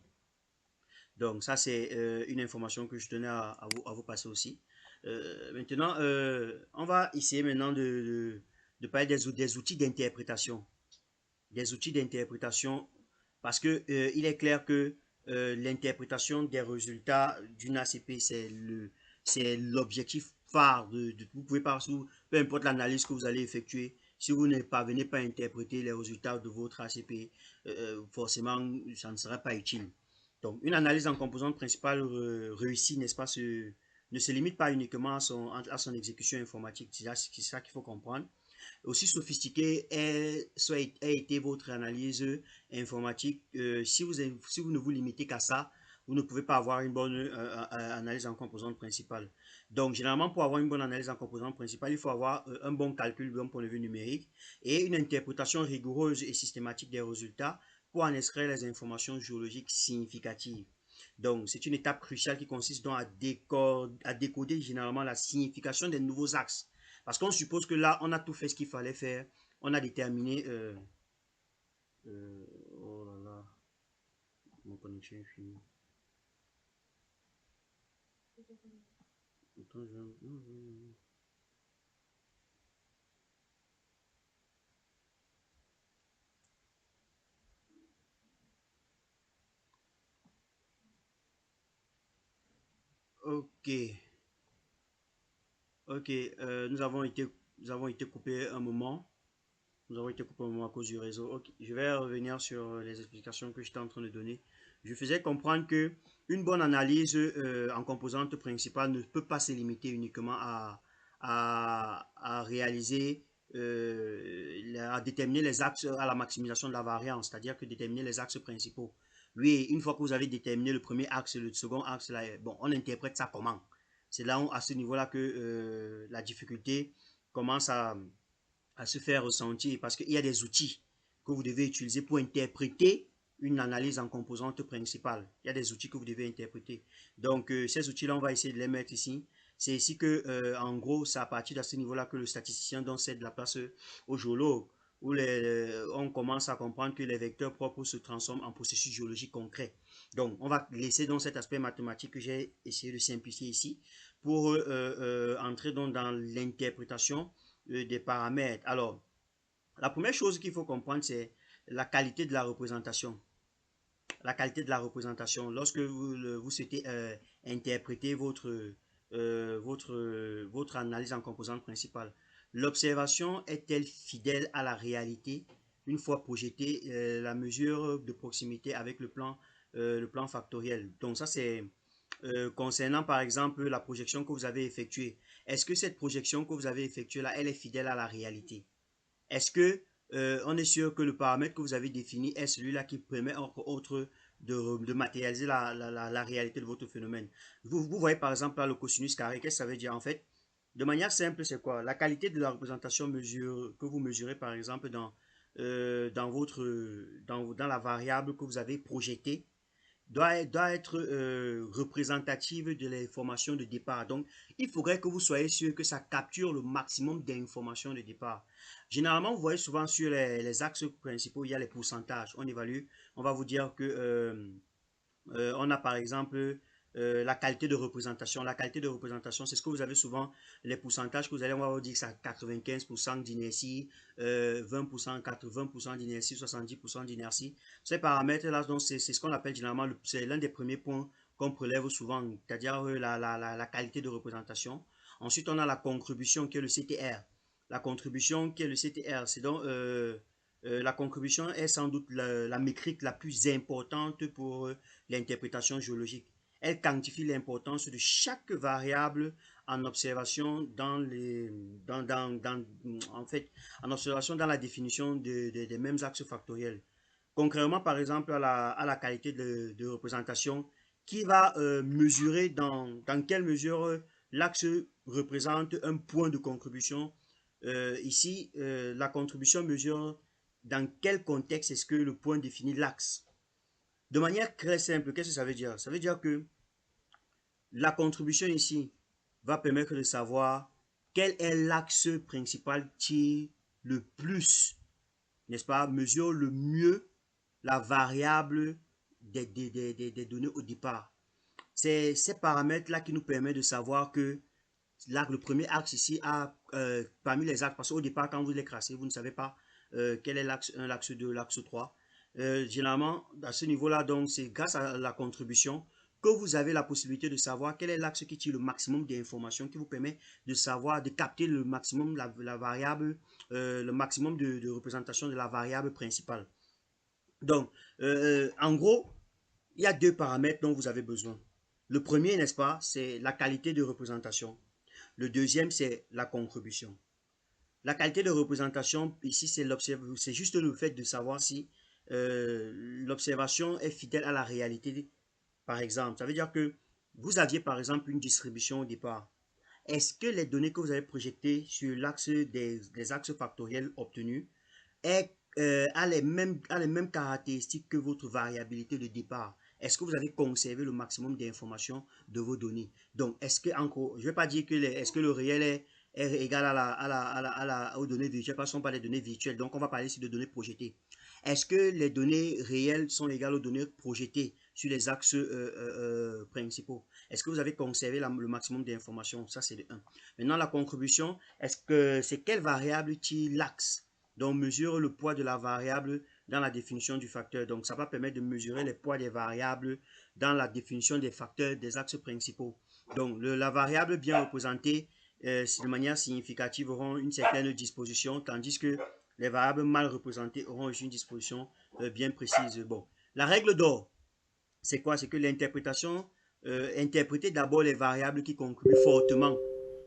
Donc, ça, c'est une information que je tenais à vous passer aussi. Maintenant, on va essayer maintenant de parler des outils d'interprétation. Des outils d'interprétation parce que il est clair que l'interprétation des résultats d'une ACP, c'est l'objectif phare vous pouvez pas, peu importe l'analyse que vous allez effectuer, si vous ne parvenez pas à interpréter les résultats de votre ACP, forcément, ça ne sera pas utile. Donc, une analyse en composante principale réussie, n'est-ce pas, ne se limite pas uniquement à son exécution informatique. C'est ça qu'il faut comprendre. Aussi sophistiquée a été votre analyse informatique, si vous ne vous limitez qu'à ça, vous ne pouvez pas avoir une bonne analyse en composante principale. Donc, généralement, pour avoir une bonne analyse en composante principale, il faut avoir un bon calcul d'un point de vue numérique et une interprétation rigoureuse et systématique des résultats pour en extraire les informations géologiques significatives. Donc, c'est une étape cruciale qui consiste donc à décoder généralement la signification des nouveaux axes. Parce qu'on suppose que là, on a tout fait ce qu'il fallait faire. On a déterminé... oh là là, mon connexion est finie. Attends, Ok, ok. Nous avons été coupés un moment. Nous avons été coupés un moment à cause du réseau. Ok, je vais revenir sur les explications que j'étais en train de donner. Je faisais comprendre que une bonne analyse en composante principale ne peut pas se limiter uniquement à réaliser, à déterminer les axes, à la maximisation de la variance, c'est-à-dire que déterminer les axes principaux. Oui, une fois que vous avez déterminé le premier axe, le second axe, là, bon, on interprète ça comment? C'est là, à ce niveau-là que la difficulté commence à se faire ressentir parce qu'il y a des outils que vous devez utiliser pour interpréter une analyse en composante principale. Il y a des outils que vous devez interpréter. Donc, ces outils-là, on va essayer de les mettre ici. C'est ici que, en gros, c'est à partir de ce niveau-là que le statisticien donne de la place au géologue, où on commence à comprendre que les vecteurs propres se transforment en processus géologiques concrets. Donc, on va laisser donc cet aspect mathématique que j'ai essayé de simplifier ici pour entrer donc dans l'interprétation des paramètres. Alors, la première chose qu'il faut comprendre, c'est la qualité de la représentation. La qualité de la représentation. Lorsque vous souhaitez interpréter votre analyse en composante principale, l'observation est-elle fidèle à la réalité une fois projetée la mesure de proximité avec le plan factoriel. Donc ça, c'est concernant par exemple la projection que vous avez effectuée. Est-ce que cette projection que vous avez effectuée là, elle est fidèle à la réalité? Est-ce que on est sûr que le paramètre que vous avez défini est celui-là qui permet entre autres de matérialiser la réalité de votre phénomène? Vous voyez par exemple là le cosinus carré, qu'est-ce que ça veut dire en fait? De manière simple, c'est quoi? La qualité de la représentation que vous mesurez par exemple dans la variable que vous avez projetée doit être représentative de l'information de départ. Donc, il faudrait que vous soyez sûr que ça capture le maximum d'informations de départ. Généralement, vous voyez souvent sur les axes principaux, il y a les pourcentages. On évalue, on va vous dire que on a par exemple la qualité de représentation. La qualité de représentation, c'est ce que vous avez souvent, les pourcentages que vous allez, on va vous dire que c'est 95% d'inertie, 20%, 80% d'inertie, 70% d'inertie. Ces paramètres-là, donc c'est ce qu'on appelle généralement, c'est l'un des premiers points qu'on prélève souvent, c'est-à-dire la qualité de représentation. Ensuite, on a la contribution qui est le CTR. La contribution qui est le CTR, c'est donc la contribution est sans doute la métrique la plus importante pour l'interprétation géologique. Elle quantifie l'importance de chaque variable en observation en fait, en observation dans la définition des mêmes axes factoriels. Concrètement, par exemple, à la qualité de représentation, qui va mesurer dans quelle mesure l'axe représente un point de contribution. Ici, la contribution mesure dans quel contexte est-ce que le point définit l'axe. De manière très simple, qu'est-ce que ça veut dire? Ça veut dire que la contribution ici va permettre de savoir quel est l'axe principal qui le plus, n'est-ce pas, mesure le mieux la variable des données au départ. C'est ces paramètres-là qui nous permettent de savoir que là, le premier axe ici a, parmi les axes, parce qu'au départ, quand vous les tracez, vous ne savez pas quel est l'axe 1, l'axe 2, l'axe 3. Généralement, à ce niveau-là, donc, c'est grâce à la contribution que vous avez la possibilité de savoir quel est l'axe qui tire le maximum d'informations, qui vous permet de savoir, de capter le maximum, la variable, le maximum de représentation de la variable principale. Donc, en gros, il y a deux paramètres dont vous avez besoin. Le premier, n'est-ce pas, c'est la qualité de représentation. Le deuxième, c'est la contribution. La qualité de représentation, ici, c'est juste le fait de savoir si l'observation est fidèle à la réalité. Par exemple, ça veut dire que vous aviez, par exemple, une distribution au départ. Est-ce que les données que vous avez projetées sur l'axe des axes factoriels obtenus a les mêmes caractéristiques que votre variabilité de départ? Est-ce que vous avez conservé le maximum d'informations de vos données? Donc, est-ce que, encore, je ne vais pas dire que est-ce que le réel est égal aux données virtuelles, parce qu'on parle des données virtuelles, donc on va parler ici de données projetées. Est-ce que les données réelles sont égales aux données projetées sur les axes principaux? Est-ce que vous avez conservé le maximum d'informations? Ça, c'est de 1. Maintenant, la contribution, est-ce que c'est quelle variable qui l'axe? Donc, mesure le poids de la variable dans la définition du facteur. Donc, ça va permettre de mesurer les poids des variables dans la définition des facteurs des axes principaux. Donc, la variable bien représentée de manière significative auront une certaine disposition, tandis que les variables mal représentées auront une disposition bien précise. Bon, la règle d'or, c'est quoi? C'est que l'interprétation, interpréter d'abord les variables qui contribuent fortement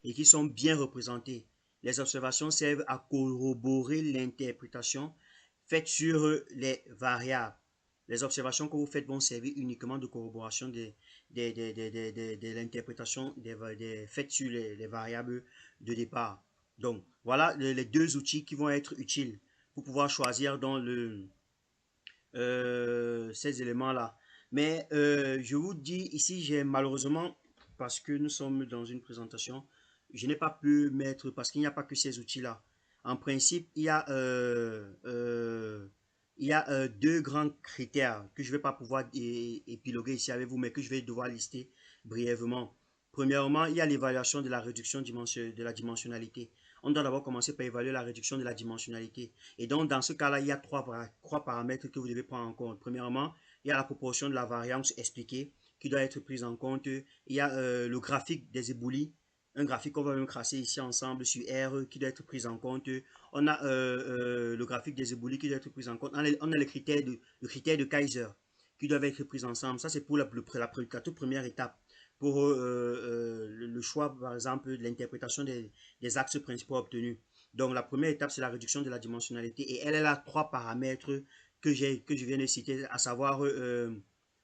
et qui sont bien représentées. Les observations servent à corroborer l'interprétation faite sur les variables. Les observations que vous faites vont servir uniquement de corroboration de l'interprétation faite sur les variables de départ. Donc, voilà les deux outils qui vont être utiles pour pouvoir choisir dans ces éléments-là. Mais je vous dis, ici, j'ai malheureusement, parce que nous sommes dans une présentation, je n'ai pas pu mettre, parce qu'il n'y a pas que ces outils-là. En principe, il y a deux grands critères que je ne vais pas pouvoir épiloguer ici avec vous, mais que je vais devoir lister brièvement. Premièrement, il y a l'évaluation de la réduction de la dimensionnalité. On doit d'abord commencer par évaluer la réduction de la dimensionnalité. Et donc, dans ce cas-là, il y a trois paramètres que vous devez prendre en compte. Premièrement, il y a la proportion de la variance expliquée qui doit être prise en compte. Il y a le graphique des éboulis, un graphique qu'on va même tracer ici ensemble sur R qui doit être pris en compte. On a le graphique des éboulis qui doit être pris en compte. On a le critère de Kaiser qui doivent être pris ensemble. Ça, c'est pour la toute première étape. Pour le choix, par exemple, de l'interprétation des axes principaux obtenus. Donc, la première étape, c'est la réduction de la dimensionnalité. Et elle a trois paramètres que je viens de citer, à savoir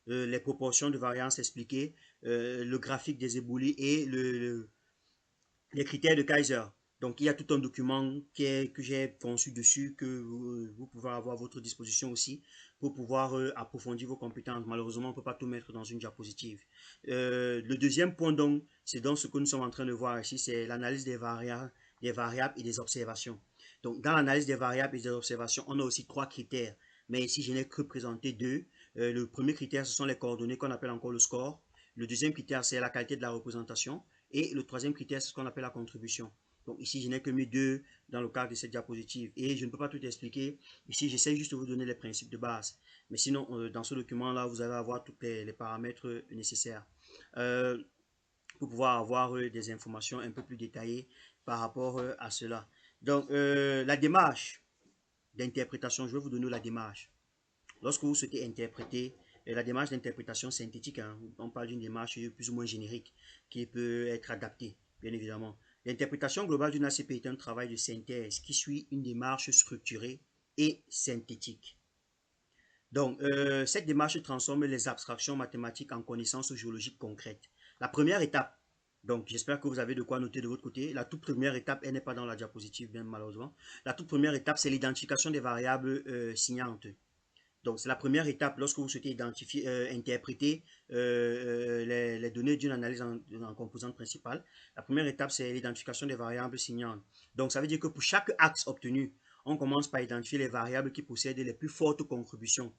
les proportions de variance expliquées, le graphique des éboulis et les critères de Kaiser. Donc, il y a tout un document que j'ai conçu dessus, que vous pouvez avoir à votre disposition aussi, pour pouvoir approfondir vos compétences. Malheureusement, on ne peut pas tout mettre dans une diapositive. Le deuxième point, donc, c'est donc ce que nous sommes en train de voir ici, c'est l'analyse des variables et des observations. Donc, dans l'analyse des variables et des observations, on a aussi trois critères. Mais ici, je n'ai que présenté deux. Le premier critère, ce sont les coordonnées qu'on appelle encore le score. Le deuxième critère, c'est la qualité de la représentation. Et le troisième critère, c'est ce qu'on appelle la contribution. Donc ici, je n'ai que mis deux dans le cadre de cette diapositive. Et je ne peux pas tout expliquer. Ici, j'essaie juste de vous donner les principes de base. Mais sinon, dans ce document-là, vous allez avoir tous les paramètres nécessaires pour pouvoir avoir des informations un peu plus détaillées par rapport à cela. Donc, la démarche d'interprétation, je vais vous donner la démarche. Lorsque vous souhaitez interpréter, la démarche d'interprétation synthétique, hein, on parle d'une démarche plus ou moins générique qui peut être adaptée, bien évidemment. L'interprétation globale d'une ACP est un travail de synthèse qui suit une démarche structurée et synthétique. Donc, cette démarche transforme les abstractions mathématiques en connaissances géologiques concrètes. La première étape, donc j'espère que vous avez de quoi noter de votre côté. La toute première étape, elle n'est pas dans la diapositive, bien malheureusement. La toute première étape, c'est l'identification des variables signantes. Donc, c'est la première étape lorsque vous souhaitez identifier, interpréter les données d'une analyse en composante principale. La première étape, c'est l'identification des variables signantes. Donc, ça veut dire que pour chaque axe obtenu, on commence par identifier les variables qui possèdent les plus fortes contributions.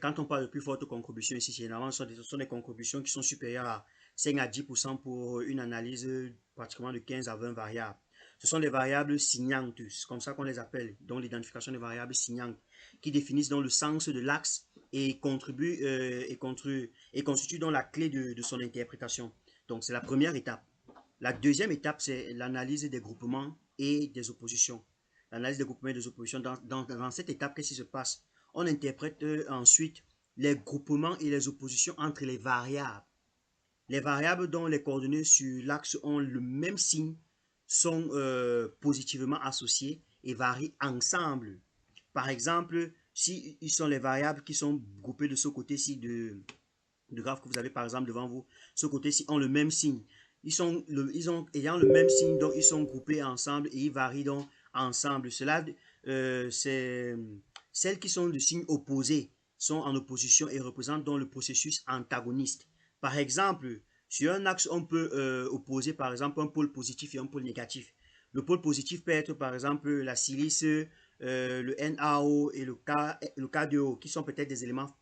Quand on parle de plus fortes contributions ici, généralement, ce sont des contributions qui sont supérieures à 5 à 10% pour une analyse pratiquement de 15 à 20 variables. Ce sont des variables signantes, c'est comme ça qu'on les appelle, donc l'identification des variables signantes, qui définissent donc le sens de l'axe et contribuent et constituent donc la clé de son interprétation. Donc c'est la première étape. La deuxième étape, c'est l'analyse des groupements et des oppositions. L'analyse des groupements et des oppositions. Dans cette étape, qu'est-ce qui se passe? On interprète ensuite les groupements et les oppositions entre les variables. Les variables dont les coordonnées sur l'axe ont le même signe sont positivement associées et varient ensemble. Par exemple, si ils sont les variables qui sont groupées de ce côté-ci de graphe que vous avez par exemple devant vous, ce côté-ci ont le même signe. Ayant le même signe, donc ils sont groupés ensemble et ils varient donc ensemble. Cela, c'est celles qui sont de signe opposé sont en opposition et représentent donc le processus antagoniste. Par exemple, sur un axe, on peut opposer par exemple un pôle positif et un pôle négatif. Le pôle positif peut être par exemple la silice, le NaO et le K2O, qui sont peut-être des éléments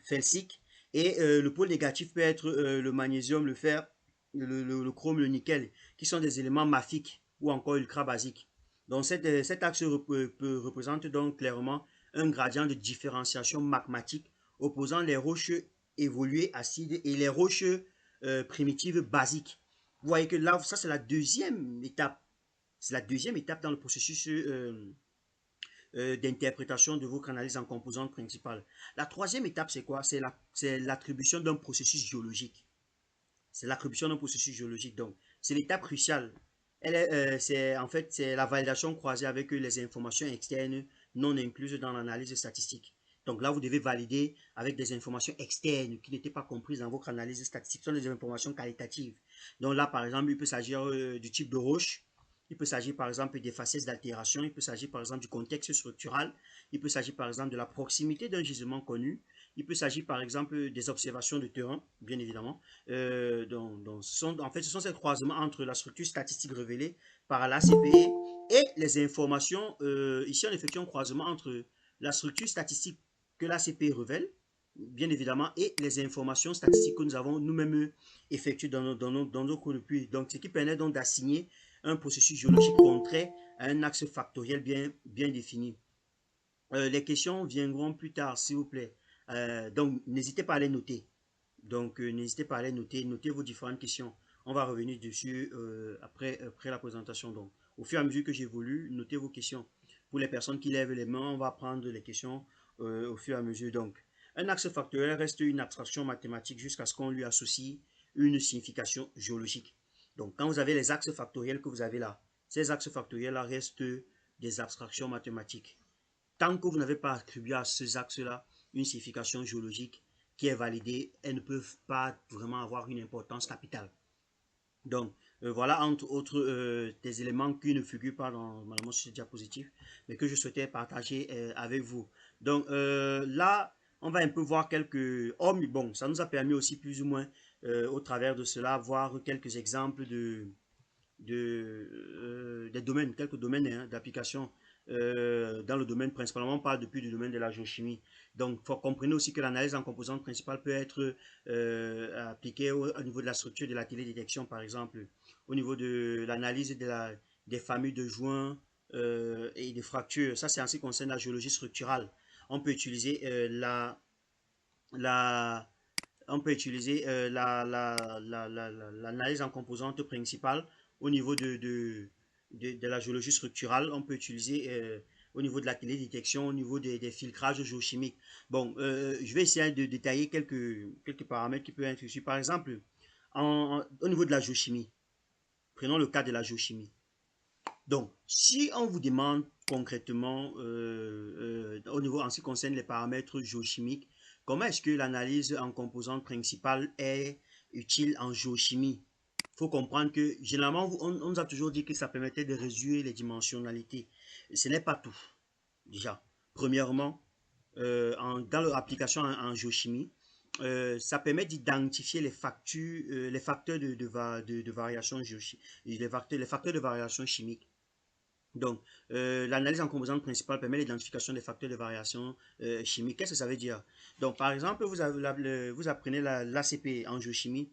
felsiques. Et le pôle négatif peut être le magnésium, le fer, le chrome, le nickel, qui sont des éléments mafiques ou encore ultra basiques. Donc cet axe représente donc clairement un gradient de différenciation magmatique opposant les roches évoluées acides et les roches primitive basique. Vous voyez que là, ça c'est la deuxième étape. C'est la deuxième étape dans le processus d'interprétation de votre analyse en composante principale. La troisième étape, c'est quoi? C'est l'attribution d'un processus géologique. C'est l'attribution d'un processus géologique. Donc, c'est l'étape cruciale. C'est en fait c'est la validation croisée avec les informations externes non incluses dans l'analyse statistique. Donc là, vous devez valider avec des informations externes qui n'étaient pas comprises dans votre analyse statistique. Ce sont des informations qualitatives. Donc là, par exemple, il peut s'agir du type de roche. Il peut s'agir par exemple des facettes d'altération. Il peut s'agir par exemple du contexte structural. Il peut s'agir par exemple de la proximité d'un gisement connu. Il peut s'agir par exemple des observations de terrain, bien évidemment. En fait, ce sont ces croisements entre la structure statistique révélée par l'ACPE et les informations. Ici, on effectue un croisement entre la structure statistique que l'ACPE révèle, bien évidemment, et les informations statistiques que nous avons nous-mêmes effectuées dans nos cours de pluie. Donc, ce qui permet donc d'assigner un processus géologique concret à un axe factoriel bien défini. Les questions viendront plus tard, s'il vous plaît. Donc, n'hésitez pas à les noter. Donc, n'hésitez pas à les noter. Notez vos différentes questions. On va revenir dessus après la présentation. Donc, au fur et à mesure que j'évolue, notez vos questions. Pour les personnes qui lèvent les mains, on va prendre les questions au fur et à mesure. Donc, un axe factoriel reste une abstraction mathématique jusqu'à ce qu'on lui associe une signification géologique. Donc, quand vous avez les axes factoriels que vous avez là, ces axes factoriels-là restent des abstractions mathématiques. Tant que vous n'avez pas attribué à ces axes-là une signification géologique qui est validée, elles ne peuvent pas vraiment avoir une importance capitale. Donc, voilà entre autres des éléments qui ne figurent pas dans malheureusement sur ce diapositive, mais que je souhaitais partager avec vous. Donc là, on va un peu voir quelques... Oh, mais bon, ça nous a permis aussi plus ou moins, au travers de cela, voir quelques exemples des domaines, quelques domaines hein, d'application dans le domaine principalement, on parle depuis du domaine de la géochimie. Donc, il faut comprendre aussi que l'analyse en composante principale peut être appliquée au niveau de la structure de la télédétection, par exemple, au niveau de l'analyse des familles de joints et des fractures. Ça, c'est en ce qui concerne la géologie structurale. On peut utiliser la, on peut utiliser l'analyse en composante principale au niveau de la géologie structurale. On peut utiliser au niveau de la télédétection, au niveau des filtrages géochimiques. Bon, je vais essayer de détailler quelques paramètres qui peuvent être issus. Par exemple, au niveau de la géochimie, prenons le cas de la géochimie. Donc, si on vous demande concrètement, au niveau en ce qui concerne les paramètres géochimiques, comment est-ce que l'analyse en composante principale est utile en géochimie? Il faut comprendre que généralement, on nous a toujours dit que ça permettait de réduire les dimensionnalités. Ce n'est pas tout, déjà. Premièrement, dans l'application en géochimie, ça permet d'identifier les facteurs de variation géochimique, les facteurs de variation chimique. Donc, l'analyse en composante principale permet l'identification des facteurs de variation chimique. Qu'est-ce que ça veut dire? Donc, par exemple, vous apprenez l'ACP en géochimie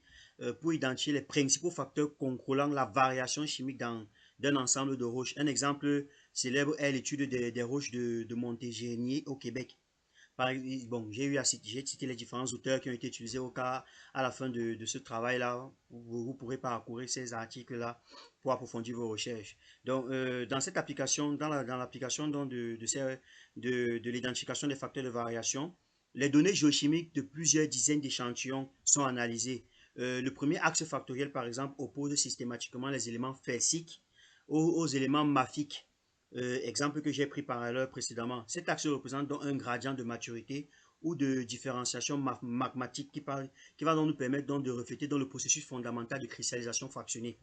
pour identifier les principaux facteurs contrôlant la variation chimique d'un ensemble de roches. Un exemple célèbre est l'étude des roches de Montélimar au Québec. Bon, j'ai cité les différents auteurs qui ont été utilisés à la fin de ce travail-là. Vous pourrez parcourir ces articles-là pour approfondir vos recherches. Donc, dans cette application, dans l'application de l'identification des facteurs de variation, les données géochimiques de plusieurs dizaines d'échantillons sont analysées. Le premier axe factoriel, par exemple, oppose systématiquement les éléments felsiques aux éléments mafiques. Exemple que j'ai pris par ailleurs précédemment. Cet axe représente donc un gradient de maturité ou de différenciation magmatique qui va donc nous permettre donc de refléter dans le processus fondamental de cristallisation fractionnée.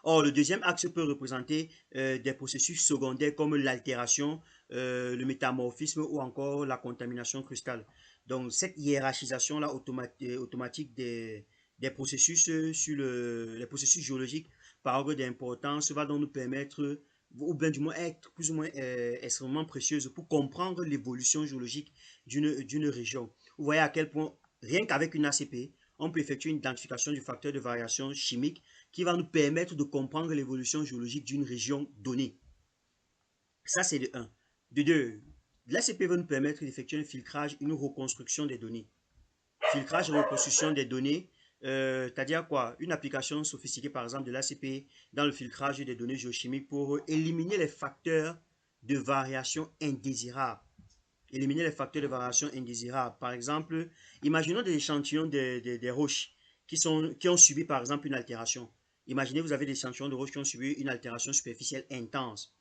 Or, le deuxième axe peut représenter des processus secondaires comme l'altération, le métamorphisme ou encore la contamination crustale. Donc, cette hiérarchisation-là automatique des processus les processus géologiques par ordre d'importance va donc nous permettre ou bien du moins être plus ou moins extrêmement précieuse pour comprendre l'évolution géologique d'une région. Vous voyez à quel point, rien qu'avec une ACP, on peut effectuer une identification du facteur de variation chimique qui va nous permettre de comprendre l'évolution géologique d'une région donnée. Ça, c'est de 1. De 2, l'ACP va nous permettre d'effectuer un filtrage, une reconstruction des données. Filtrage et reconstruction des données C'est-à-dire quoi? Une application sophistiquée, par exemple, de l'ACP dans le filtrage des données géochimiques pour éliminer les facteurs de variation indésirables. Éliminer les facteurs de variation indésirables. Par exemple, imaginons des échantillons des roches qui ont subi, par exemple, une altération. Imaginez, vous avez des échantillons de roches qui ont subi une altération superficielle intense.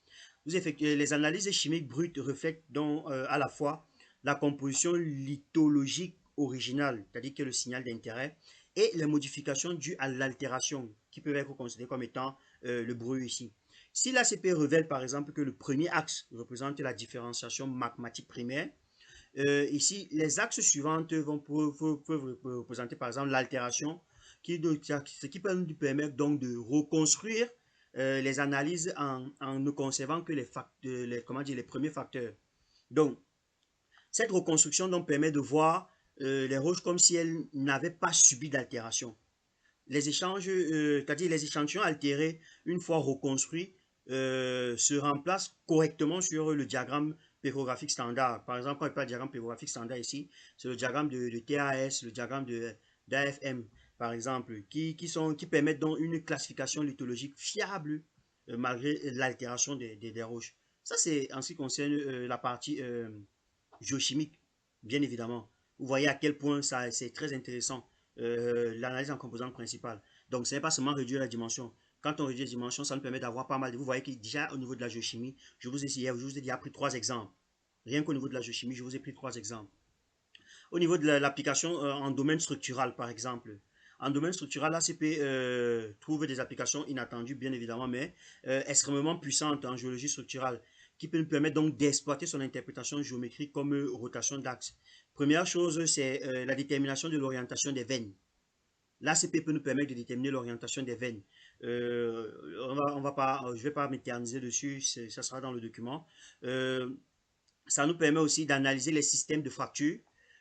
Vous effectuez, les analyses chimiques brutes reflètent donc à la fois la composition lithologique originale, c'est-à-dire que le signal d'intérêt, et les modifications dues à l'altération, qui peuvent être considérées comme étant le bruit ici. Si l'ACP révèle par exemple que le premier axe représente la différenciation magmatique primaire, ici les axes suivants peuvent représenter par exemple l'altération, ce qui peut nous permettre donc de reconstruire les analyses en ne conservant que comment dire, les premiers facteurs. Donc, cette reconstruction donc permet de voir les roches comme si elles n'avaient pas subi d'altération. Les échanges, c'est-à-dire les échantillons altérés, une fois reconstruits, se remplacent correctement sur le diagramme pyrographique standard. Par exemple, quand on parle de diagramme pyrographique standard ici, c'est le diagramme de TAS, le diagramme d'AFM, par exemple, qui permettent donc une classification lithologique fiable malgré l'altération des roches. Ça, c'est en ce qui concerne la partie géochimique, bien évidemment. Vous voyez à quel point ça c'est très intéressant, l'analyse en composante principale. Donc, ce n'est pas seulement réduire la dimension. Quand on réduit la dimension, ça nous permet d'avoir pas mal de... Vous voyez que déjà au niveau de la géochimie, je vous ai déjà pris 3 exemples. Rien qu'au niveau de la géochimie, je vous ai pris 3 exemples. Au niveau de l'application en domaine structural, par exemple. En domaine structural, l'ACP trouve des applications inattendues, bien évidemment, mais extrêmement puissantes en géologie structurale, qui peut nous permettre donc d'exploiter son interprétation géométrique comme rotation d'axe. Première chose, c'est la détermination de l'orientation des veines. L'ACP peut nous permettre de déterminer l'orientation des veines. On va pas, je ne vais pas m'éterniser dessus, ça sera dans le document. Ça nous permet aussi d'analyser les systèmes de fracture.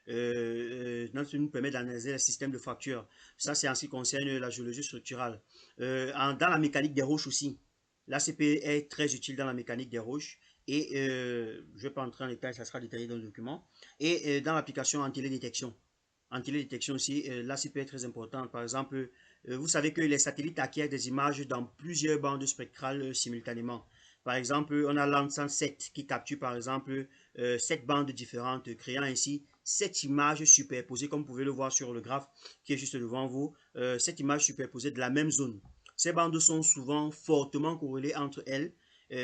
Ça nous permet d'analyser les systèmes de fracture. Ça, c'est en ce qui concerne la géologie structurale. Dans la mécanique des roches aussi, l'ACP est très utile dans la mécanique des roches. Et je ne vais pas entrer en détail, ça sera détaillé dans le document. Et dans l'application en télédétection. En télédétection aussi, l'ACP est très importante. Par exemple, vous savez que les satellites acquièrent des images dans plusieurs bandes spectrales simultanément. Par exemple, on a Landsat 7 qui capture par exemple 7 bandes différentes, créant ainsi 7 images superposées, comme vous pouvez le voir sur le graphe qui est juste devant vous, 7 images superposées de la même zone. Ces bandes sont souvent fortement corrélées entre elles.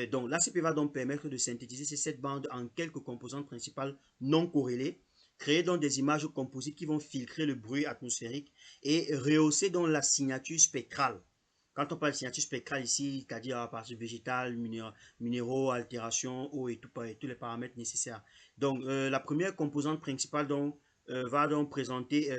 Donc l'ACP va donc permettre de synthétiser ces 7 bandes en quelques composantes principales non corrélées, créer donc des images composites qui vont filtrer le bruit atmosphérique et rehausser donc la signature spectrale. Quand on parle de signature spectrale ici, c'est-à-dire à partir végétale, minéraux, altération, eau et tous les paramètres nécessaires. Donc, la première composante principale donc, va donc présenter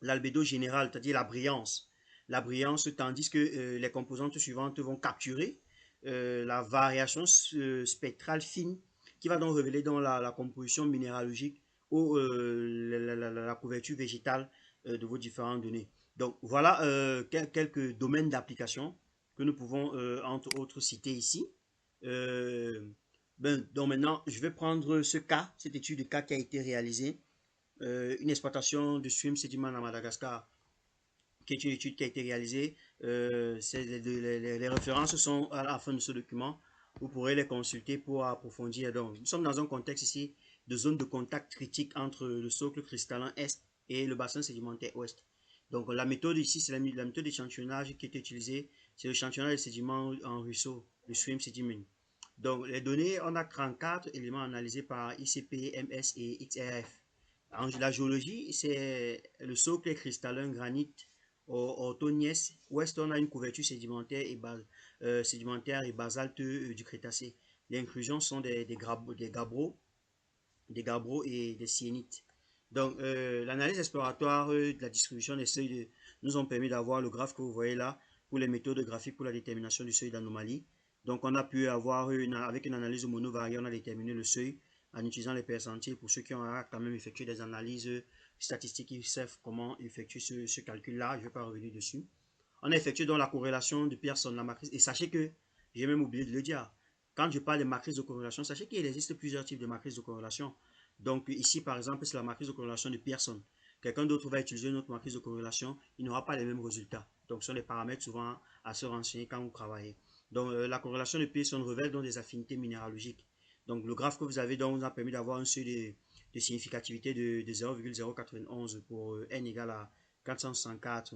l'albédo général, c'est-à-dire la brillance. La brillance, tandis que les composantes suivantes vont capturer la variation spectrale fine qui va donc révéler dans la composition minéralogique ou la couverture végétale de vos différentes données. Donc voilà quelques domaines d'application que nous pouvons entre autres citer ici. Donc maintenant, je vais prendre ce cas, cette étude de cas qui a été réalisée, une exploitation de stream sédiment à Madagascar, qui est une étude qui a été réalisée. Les références sont à la fin de ce document. Vous pourrez les consulter pour approfondir. Donc, nous sommes dans un contexte ici de zone de contact critique entre le socle cristallin est et le bassin sédimentaire ouest. Donc, la méthode ici, c'est la méthode d'échantillonnage qui est utilisée. C'est l'échantillonnage des sédiments en ruisseau, le stream sediment. Donc, les données, on a 34 éléments analysés par ICP, MS et XRF. En la géologie, c'est le socle cristallin granite orthoniès. Ouest, on a une couverture sédimentaire et basalte du Crétacé. Les inclusions sont des gabbros et des syénites. Donc, l'analyse exploratoire de la distribution des seuils nous ont permis d'avoir le graphe que vous voyez là pour les méthodes graphiques pour la détermination du seuil d'anomalie. Donc, on a pu avoir, avec une analyse monovariée, on a déterminé le seuil en utilisant les percentiles. Pour ceux qui ont quand même effectué des analyses statistiques, ils savent comment effectuer ce calcul-là. Je ne vais pas revenir dessus. On a effectué donc la corrélation de Pearson, la matrice. Et sachez que, j'ai même oublié de le dire, quand je parle de matrice de corrélation, sachez qu'il existe plusieurs types de matrices de corrélation. Donc ici, par exemple, c'est la matrice de corrélation de Pearson. quelqu'un d'autre va utiliser une autre matrice de corrélation, il n'aura pas les mêmes résultats. Donc, ce sont des paramètres souvent à se renseigner quand vous travaillez. Donc, la corrélation de Pearson révèle donc des affinités minéralogiques. Donc, le graphe que vous avez donc vous a permis d'avoir un seuil de significativité de 0,091 pour n égale à 464.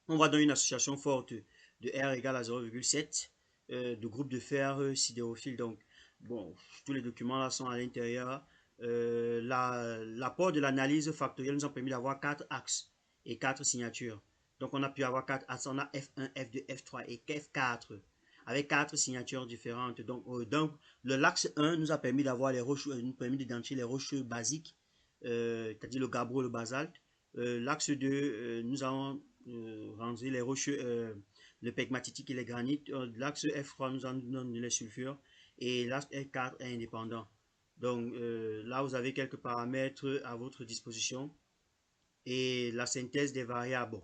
On voit donc une association forte de R égale à 0,7 de groupe de fer sidérophile. Donc, bon, tous les documents là sont à l'intérieur. L'apport de l'analyse factorielle nous a permis d'avoir 4 axes et 4 signatures. Donc, on a pu avoir 4 axes. On a F1, F2, F3 et F4 avec 4 signatures différentes. Donc l'axe 1 nous a permis d'avoir les roches, nous permis d'identifier les roches basiques, c'est-à-dire le gabbro, le basalte. L'axe 2, nous avons rangé les roches, le pegmatitique et les granites. L'axe F3 nous en donne les sulfures et l'axe F4 est indépendant. Donc là, vous avez quelques paramètres à votre disposition et la synthèse des variables.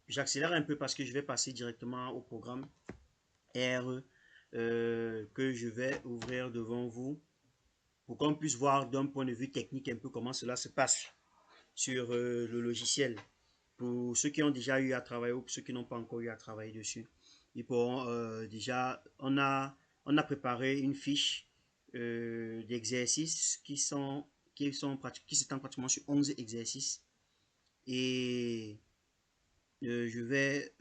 J'accélère un peu parce que je vais passer directement au programme R que je vais ouvrir devant vous pour qu'on puisse voir d'un point de vue technique un peu comment cela se passe sur le logiciel. Pour ceux qui ont déjà eu à travailler ou pour ceux qui n'ont pas encore eu à travailler dessus, ils pourront déjà, on a préparé une fiche d'exercices qui s'étend pratiquement sur 11 exercices et je vais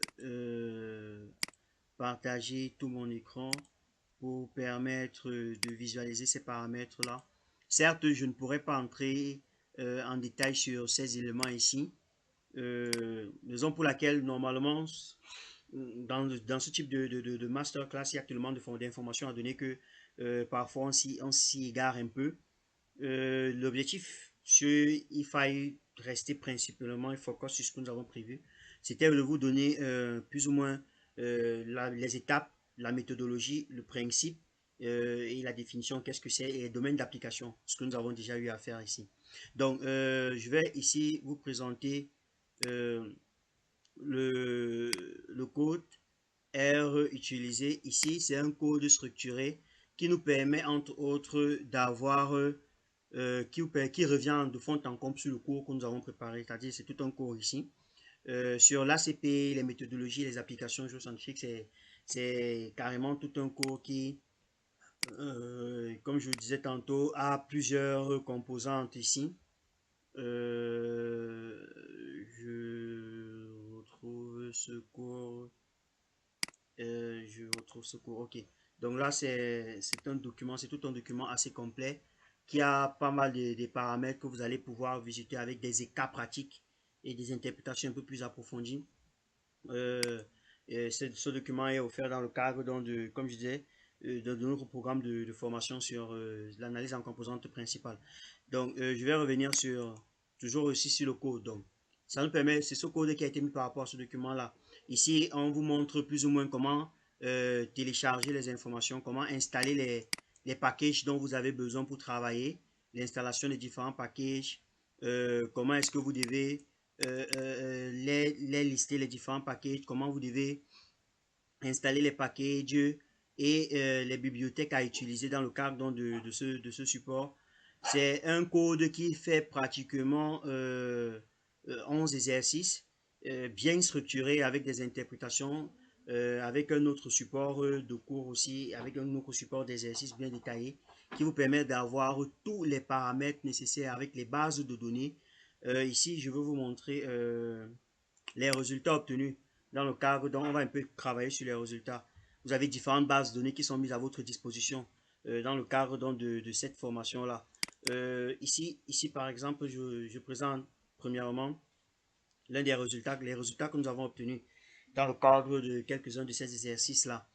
partager tout mon écran pour permettre de visualiser ces paramètres-là. Certes, je ne pourrais pas entrer en détail sur ces éléments ici, raison pour laquelle normalement dans ce type de masterclass, il y a tellement d'informations à donner que parfois on s'y égare un peu. L'objectif, il faille rester principalement et focus sur ce que nous avons prévu. C'était de vous donner plus ou moins les étapes, la méthodologie, le principe et la définition, qu'est-ce que c'est, et les domaines d'application, ce que nous avons déjà eu à faire ici. Donc, je vais ici vous présenter euh, le code R utilisé. Ici, c'est un code structuré qui nous permet, entre autres, d'avoir qui revient de fond en comble sur le cours que nous avons préparé, c'est-à-dire c'est tout un cours ici. Sur l'ACP, les méthodologies, les applications géoscientifiques, c'est carrément tout un cours qui, comme je vous disais tantôt, a plusieurs composantes ici. Je retrouve ce cours. Je retrouve ce cours. Ok. Donc là, c'est un document, c'est tout un document assez complet qui a pas mal de paramètres que vous allez pouvoir visiter avec des cas pratiques et des interprétations un peu plus approfondies. Ce document est offert dans le cadre, donc, comme je disais, de notre programme de formation sur l'analyse en composantes principales. Donc, je vais revenir toujours aussi sur le code. Donc, ça nous permet, c'est ce code qui a été mis par rapport à ce document-là. Ici, on vous montre plus ou moins comment télécharger les informations, comment installer les packages dont vous avez besoin pour travailler, l'installation des différents packages, comment est-ce que vous devez les lister, les différents packages, comment vous devez installer les packages et les bibliothèques à utiliser dans le cadre de ce support. C'est un code qui fait pratiquement 11 exercices bien structurés avec des interprétations, avec un autre support de cours aussi, avec un autre support d'exercices bien détaillé qui vous permet d'avoir tous les paramètres nécessaires avec les bases de données. Ici, je vais vous montrer les résultats obtenus dans le cadre dont on va un peu travailler sur les résultats. Vous avez différentes bases de données qui sont mises à votre disposition dans le cadre donc, de cette formation-là. Ici, par exemple, je présente premièrement l'un des résultats, les résultats que nous avons obtenus dans le cadre de quelques-uns de ces exercices-là.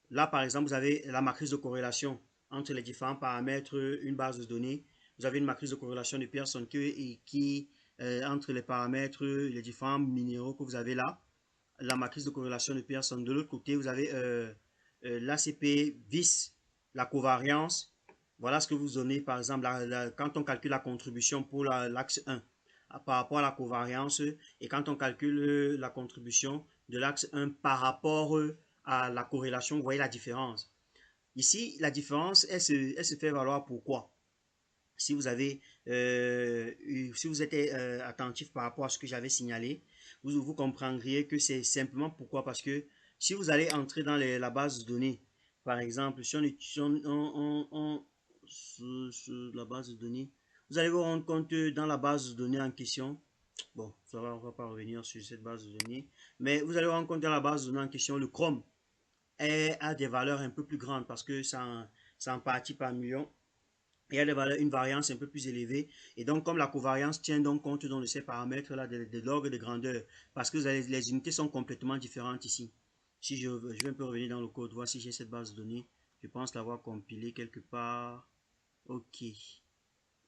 Là, par exemple, vous avez la matrice de corrélation entre les différents paramètres, une base de données. Vous avez une matrice de corrélation de Pearson qui entre les paramètres, les différents minéraux que vous avez là. La matrice de corrélation de Pearson. De l'autre côté, vous avez l'ACP vis, la covariance. Voilà ce que vous donnez, par exemple, quand on calcule la contribution pour l'axe 1 par rapport à la covariance et quand on calcule la contribution de l'axe 1 par rapport à la corrélation, vous voyez la différence. Ici, la différence, elle se fait valoir pourquoi? Si vous avez, si vous êtes attentif par rapport à ce que j'avais signalé, vous comprendriez que c'est simplement pourquoi, parce que si vous allez entrer dans la base de données, par exemple, si sur la base de données, vous allez vous rendre compte dans la base de données en question, bon, ça va, on va pas revenir sur cette base de données, mais vous allez vous rendre compte dans la base de données en question, le Chrome a des valeurs un peu plus grandes parce que ça en partie par million. Il y a des valeurs, une variance un peu plus élevée. Et donc, comme la covariance tient donc compte de ces paramètres-là, de l'ordre de grandeur, parce que les unités sont complètement différentes ici. Si je vais un peu revenir dans le code, voir si j'ai cette base de données. Je pense l'avoir compilée quelque part. Ok.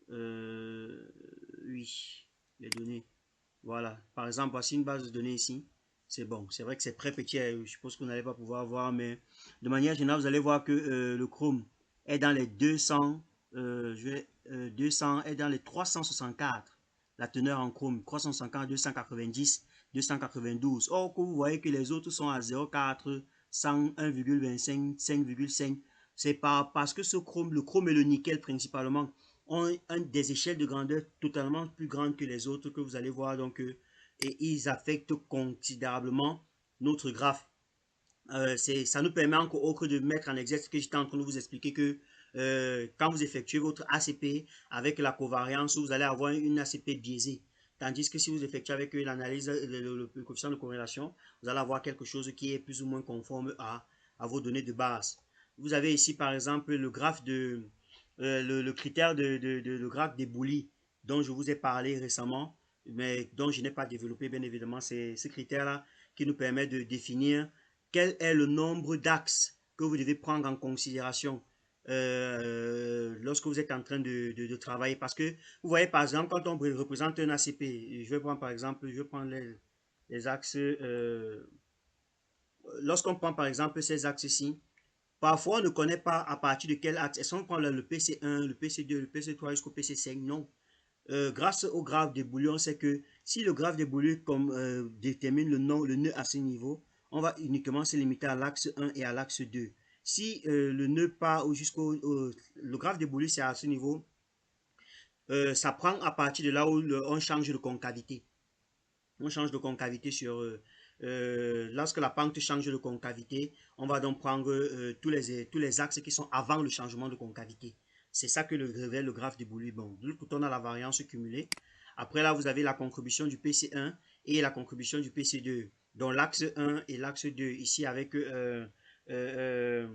Euh, oui, les données. Voilà. Par exemple, voici une base de données ici. C'est bon. C'est vrai que c'est très petit. Je suppose que vous n'allez pas pouvoir voir, mais de manière générale, vous allez voir que le Chrome est dans les 200, 200 est dans les 364. La teneur en Chrome, 364, 290, 292. Or, que vous voyez que les autres sont à 0,4, 100, 1,25, 5,5. C'est parce que ce Chrome, le Chrome et le nickel principalement, ont des échelles de grandeur totalement plus grandes que les autres que vous allez voir. Donc, et ils affectent considérablement notre graphe. Ça nous permet encore autre de mettre en exergue ce que j'étais en train de vous expliquer que quand vous effectuez votre ACP avec la covariance, vous allez avoir une ACP biaisée. Tandis que si vous effectuez avec l'analyse, le coefficient de corrélation, vous allez avoir quelque chose qui est plus ou moins conforme à vos données de base. Vous avez ici par exemple le graphe le critère le graphe des boulis dont je vous ai parlé récemment, mais dont je n'ai pas développé bien évidemment. C'est ce critère-là qui nous permet de définir quel est le nombre d'axes que vous devez prendre en considération lorsque vous êtes en train de travailler. Parce que vous voyez par exemple, quand on représente un ACP, je vais prendre par exemple, je vais prendre les axes, lorsqu'on prend par exemple ces axes-ci, parfois on ne connaît pas à partir de quel axe. Est-ce qu'on prend le PC1, le PC2, le PC3 jusqu'au PC5? Non. Grâce au graphe des boulions, on sait que si le graphe des boulions détermine le nœud à ce niveau, on va uniquement se limiter à l'axe 1 et à l'axe 2. Si le nœud part jusqu'au... le graphe des boulions, c'est à ce niveau, ça prend à partir de là où on change de concavité. On change de concavité sur... lorsque la pente change de concavité, on va donc prendre tous les axes qui sont avant le changement de concavité. C'est ça que révèle le graphe des boulies. Bon, de l'autre côté, on a la variance cumulée. Après là, vous avez la contribution du PC1 et la contribution du PC2. Donc l'axe 1 et l'axe 2 ici avec ces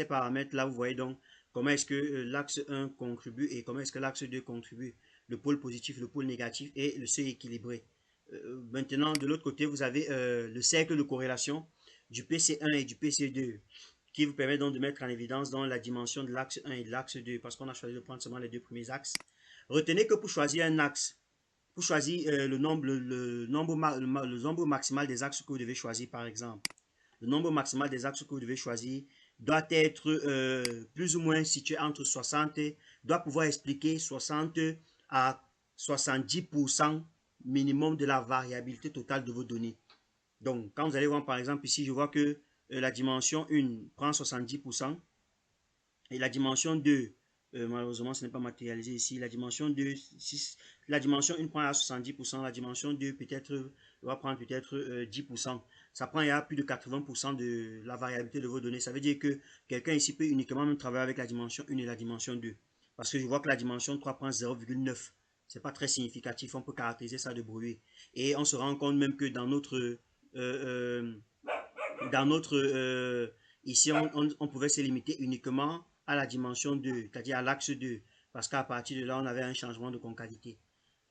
paramètres-là, vous voyez donc comment est-ce que l'axe 1 contribue et comment est-ce que l'axe 2 contribue. Le pôle positif, le pôle négatif et le seuil équilibré. Maintenant, de l'autre côté, vous avez le cercle de corrélation du PC1 et du PC2 qui vous permet donc de mettre en évidence dans la dimension de l'axe 1 et de l'axe 2 parce qu'on a choisi de prendre seulement les deux premiers axes. Retenez que pour choisir un axe, pour choisir le nombre maximal des axes que vous devez choisir par exemple, le nombre maximal des axes que vous devez choisir doit être plus ou moins situé entre 60, doit pouvoir expliquer 60 à 70% minimum de la variabilité totale de vos données. Donc, quand vous allez voir par exemple ici, je vois que la dimension 1 prend 70% et la dimension 2, malheureusement ce n'est pas matérialisé ici, la dimension 2, la dimension 1 prend à 70%, la dimension 2 peut-être va prendre peut-être 10%. Ça prend à plus de 80% de la variabilité de vos données. Ça veut dire que quelqu'un ici peut uniquement même travailler avec la dimension 1 et la dimension 2. Parce que je vois que la dimension 3 prend 0,9. C'est pas très significatif, on peut caractériser ça de brouillé. Et on se rend compte même que dans notre ici, on pouvait se limiter uniquement à la dimension 2, c'est-à-dire à l'axe 2, parce qu'à partir de là, on avait un changement de concavité.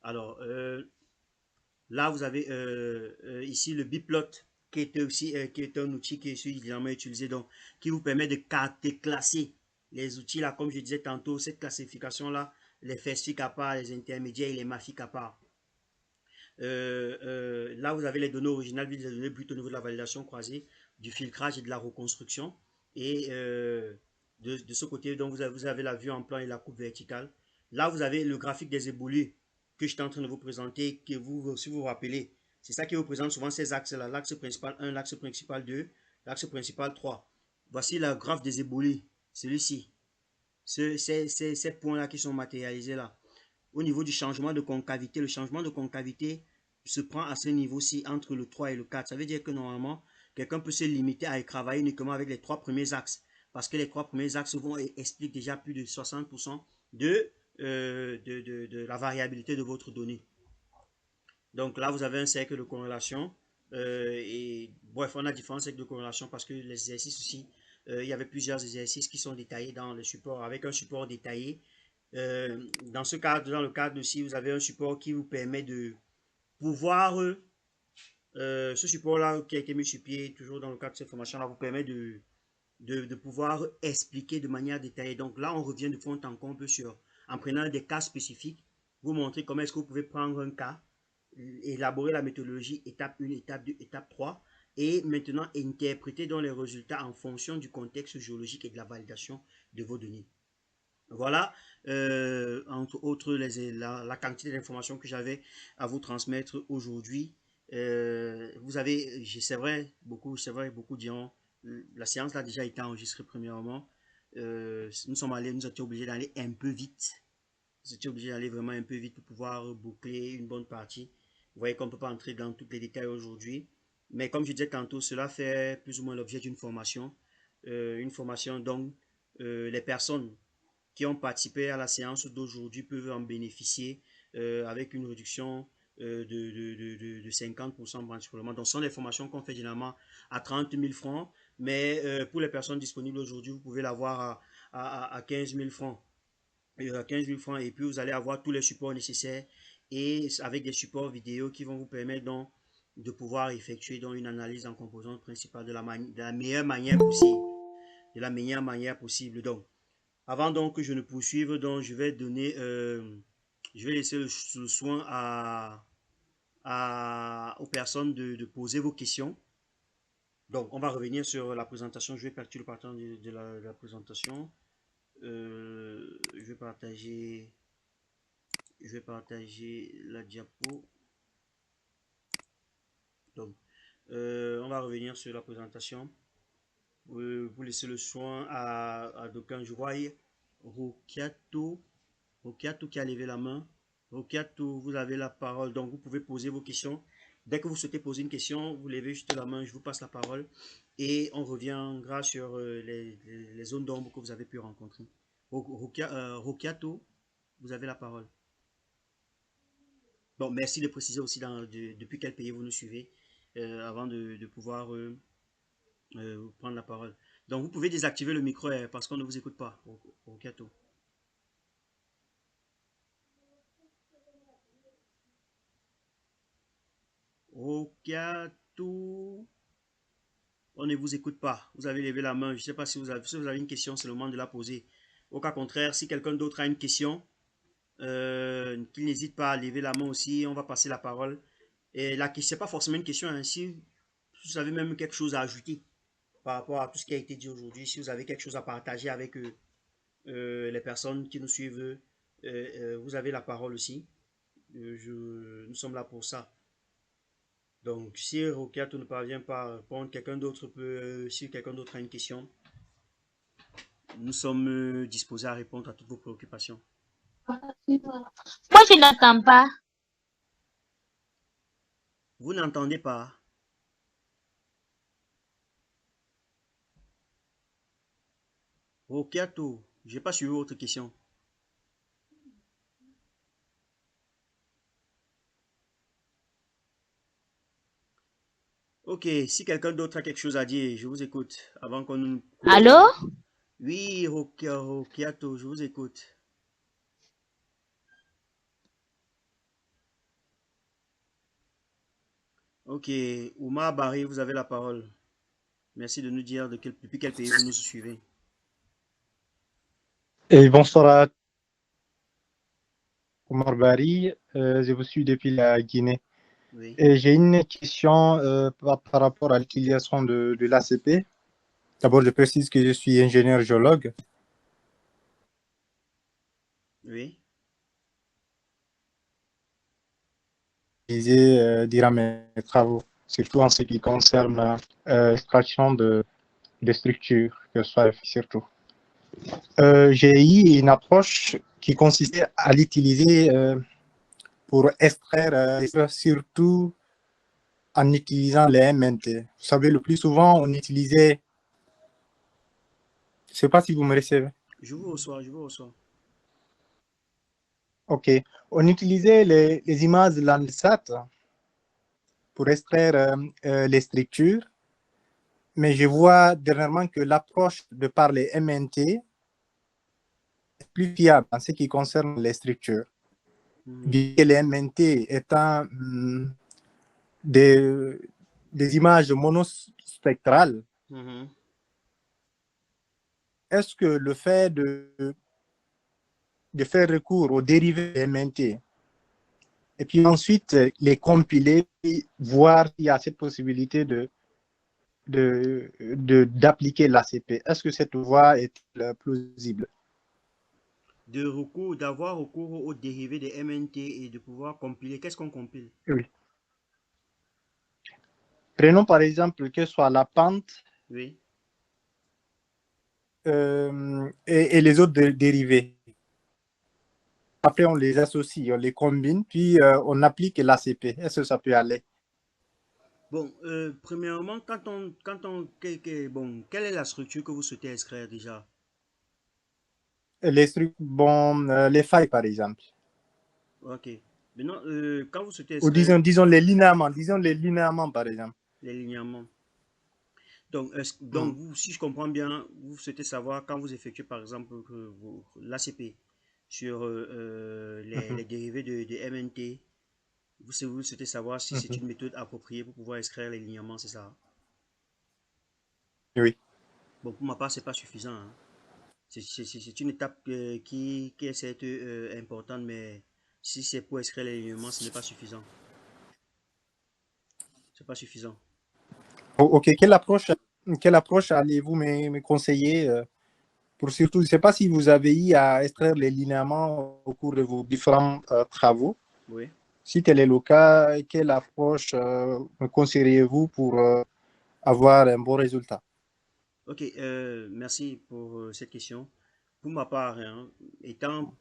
Alors, là, vous avez ici le biplot, qui est aussi qui est un outil qui est suffisamment utilisé, donc, qui vous permet de classer les outils là, comme je disais tantôt, cette classification-là, les FESFIC à part, les intermédiaires et les MAFIC à part. Là, vous avez les données originales, les données brutes au niveau de la validation croisée, du filtrage et de la reconstruction. Et de ce côté, donc, vous avez la vue en plan et la coupe verticale. Là, vous avez le graphique des évolués que j'étais en train de vous présenter, que si vous vous rappelez, c'est ça qui vous présente souvent ces axes-là. L'axe principal 1, l'axe principal 2, l'axe principal 3. Voici le graphe des évolués, celui-ci. ces points-là qui sont matérialisés là. Au niveau du changement de concavité, le changement de concavité se prend à ce niveau-ci entre le 3 et le 4. Ça veut dire que normalement, quelqu'un peut se limiter à travailler uniquement avec les trois premiers axes. Parce que les trois premiers axes expliquent déjà plus de 60% de la variabilité de votre donnée. Donc là, vous avez un cercle de corrélation. Et bref, on a différents cercles de corrélation parce que les exercices aussi, il y avait plusieurs exercices qui sont détaillés dans le support, avec un support détaillé. Dans ce cadre, dans le cadre aussi, vous avez un support qui vous permet de pouvoir, ce support-là qui a été mis sur pied, toujours dans le cadre de cette formation-là, vous permet de pouvoir expliquer de manière détaillée. Donc là, on revient de fond en comble sur, en prenant des cas spécifiques, vous montrer comment est-ce que vous pouvez prendre un cas, élaborer la méthodologie étape 1, étape 2, étape 3, et maintenant interpréter dans les résultats en fonction du contexte géologique et de la validation de vos données. Voilà, entre autres, la quantité d'informations que j'avais à vous transmettre aujourd'hui. Vous avez, c'est vrai, beaucoup diront, la séance a déjà été enregistrée premièrement. Nous étions obligés d'aller un peu vite. Nous étions obligés d'aller vraiment un peu vite pour pouvoir boucler une bonne partie. Vous voyez qu'on ne peut pas entrer dans tous les détails aujourd'hui. Mais comme je disais tantôt, cela fait plus ou moins l'objet d'une formation. Une formation dont les personnes qui ont participé à la séance d'aujourd'hui peuvent en bénéficier avec une réduction de 50% principalement. Donc, ce sont des formations qu'on fait généralement à 30 000 francs, mais pour les personnes disponibles aujourd'hui, vous pouvez l'avoir à 15 000 francs. À 15 000 francs, et puis vous allez avoir tous les supports nécessaires et avec des supports vidéo qui vont vous permettre donc de pouvoir effectuer donc une analyse en composante principale de la meilleure manière possible. De la meilleure manière possible. Donc, avant donc que je ne poursuive, donc je vais donner, je vais laisser le soin aux personnes de poser vos questions. Donc, on va revenir sur la présentation. Je vais partir le partant de la présentation. Je vais partager la diapo. Donc, on va revenir sur la présentation. Vous laissez le soin à d'aucuns. Je vois Rokiato qui a levé la main. Rokiato, vous avez la parole. Donc, vous pouvez poser vos questions. Dès que vous souhaitez poser une question, vous levez juste la main, je vous passe la parole. Et on reviendra sur les zones d'ombre que vous avez pu rencontrer. Rokiato, vous avez la parole. Bon, merci de préciser aussi depuis quel pays vous nous suivez avant de pouvoir prendre la parole. Donc, vous pouvez désactiver le micro parce qu'on ne vous écoute pas, Rokiato. Rokiato, on ne vous écoute pas. Vous avez levé la main. Je ne sais pas si vous avez une question, c'est le moment de la poser. Au cas contraire, si quelqu'un d'autre a une question, qu'il n'hésite pas à lever la main aussi. On va passer la parole. Et la question, c'est pas forcément une question. Hein, si vous avez même quelque chose à ajouter par rapport à tout ce qui a été dit aujourd'hui, si vous avez quelque chose à partager avec les personnes qui nous suivent, vous avez la parole aussi. Nous sommes là pour ça. Donc, si Rokiato ne parvient pas à répondre, quelqu'un d'autre peut, si quelqu'un d'autre a une question, nous sommes disposés à répondre à toutes vos préoccupations. Moi, je n'entends pas. Vous n'entendez pas? Rokiato, je n'ai pas suivi votre question. Ok, si quelqu'un d'autre a quelque chose à dire, je vous écoute avant qu'on nous... Allô? Oui, Rokiato, je vous écoute. Ok, Oumar Barry, vous avez la parole. Merci de nous dire depuis quel pays vous nous suivez. Et bonsoir à Omar Bari, je vous suis depuis la Guinée. Oui. Et j'ai une question par rapport à l'utilisation de l'ACP. D'abord, je précise que je suis ingénieur géologue. Oui. Durant mes travaux, surtout en ce qui concerne l'extraction de structures, que ce soit surtout. J'ai eu une approche qui consistait à l'utiliser pour extraire, surtout en utilisant les MNT. Vous savez, le plus souvent, on utilisait, je ne sais pas si vous me recevez. Je vous reçois, je vous reçois. OK. On utilisait les images Landsat pour extraire les structures, mais je vois dernièrement que l'approche de par les MNT est plus fiable en ce qui concerne les structures. Bien que les MNT étant des, des images monospectrales, est-ce que le fait de faire recours aux dérivés MNT et puis ensuite les compiler, voir s'il y a cette possibilité d'appliquer l'ACP. Est-ce que cette voie est plausible? D'avoir recours aux dérivés des MNT et de pouvoir compiler. Qu'est-ce qu'on compile? Oui. Prenons par exemple que ce soit la pente Oui. et les autres dérivés. Après, on les associe, on les combine, puis on applique l'ACP. Est-ce que ça peut aller? Bon, premièrement, bon, quelle est la structure que vous souhaitez extraire déjà? Les trucs, bon, les failles, par exemple. Ok. Maintenant, quand vous souhaitez Ou extraire disons les linéaments, par exemple. les linéaments. Donc, Mm. vous, si je comprends bien, vous souhaitez savoir quand vous effectuez par exemple l'ACP sur les Mhm. dérivés de MNT, vous souhaitez savoir si c'est Mhm. une méthode appropriée pour pouvoir extraire les linéaments, c'est ça? Oui. Bon, pour ma part, c'est pas suffisant, hein. C'est une étape qui est certes importante, mais si c'est pour extraire les linéaments, ce n'est pas suffisant. C'est pas suffisant. OK. Quelle approche allez-vous me conseiller pour surtout, je ne sais pas si vous avez eu à extraire les linéaments au cours de vos différents travaux. Oui. Si tel est le cas, quelle approche me conseilleriez-vous pour avoir un bon résultat? Ok, merci pour cette question. Pour ma part, hein, étant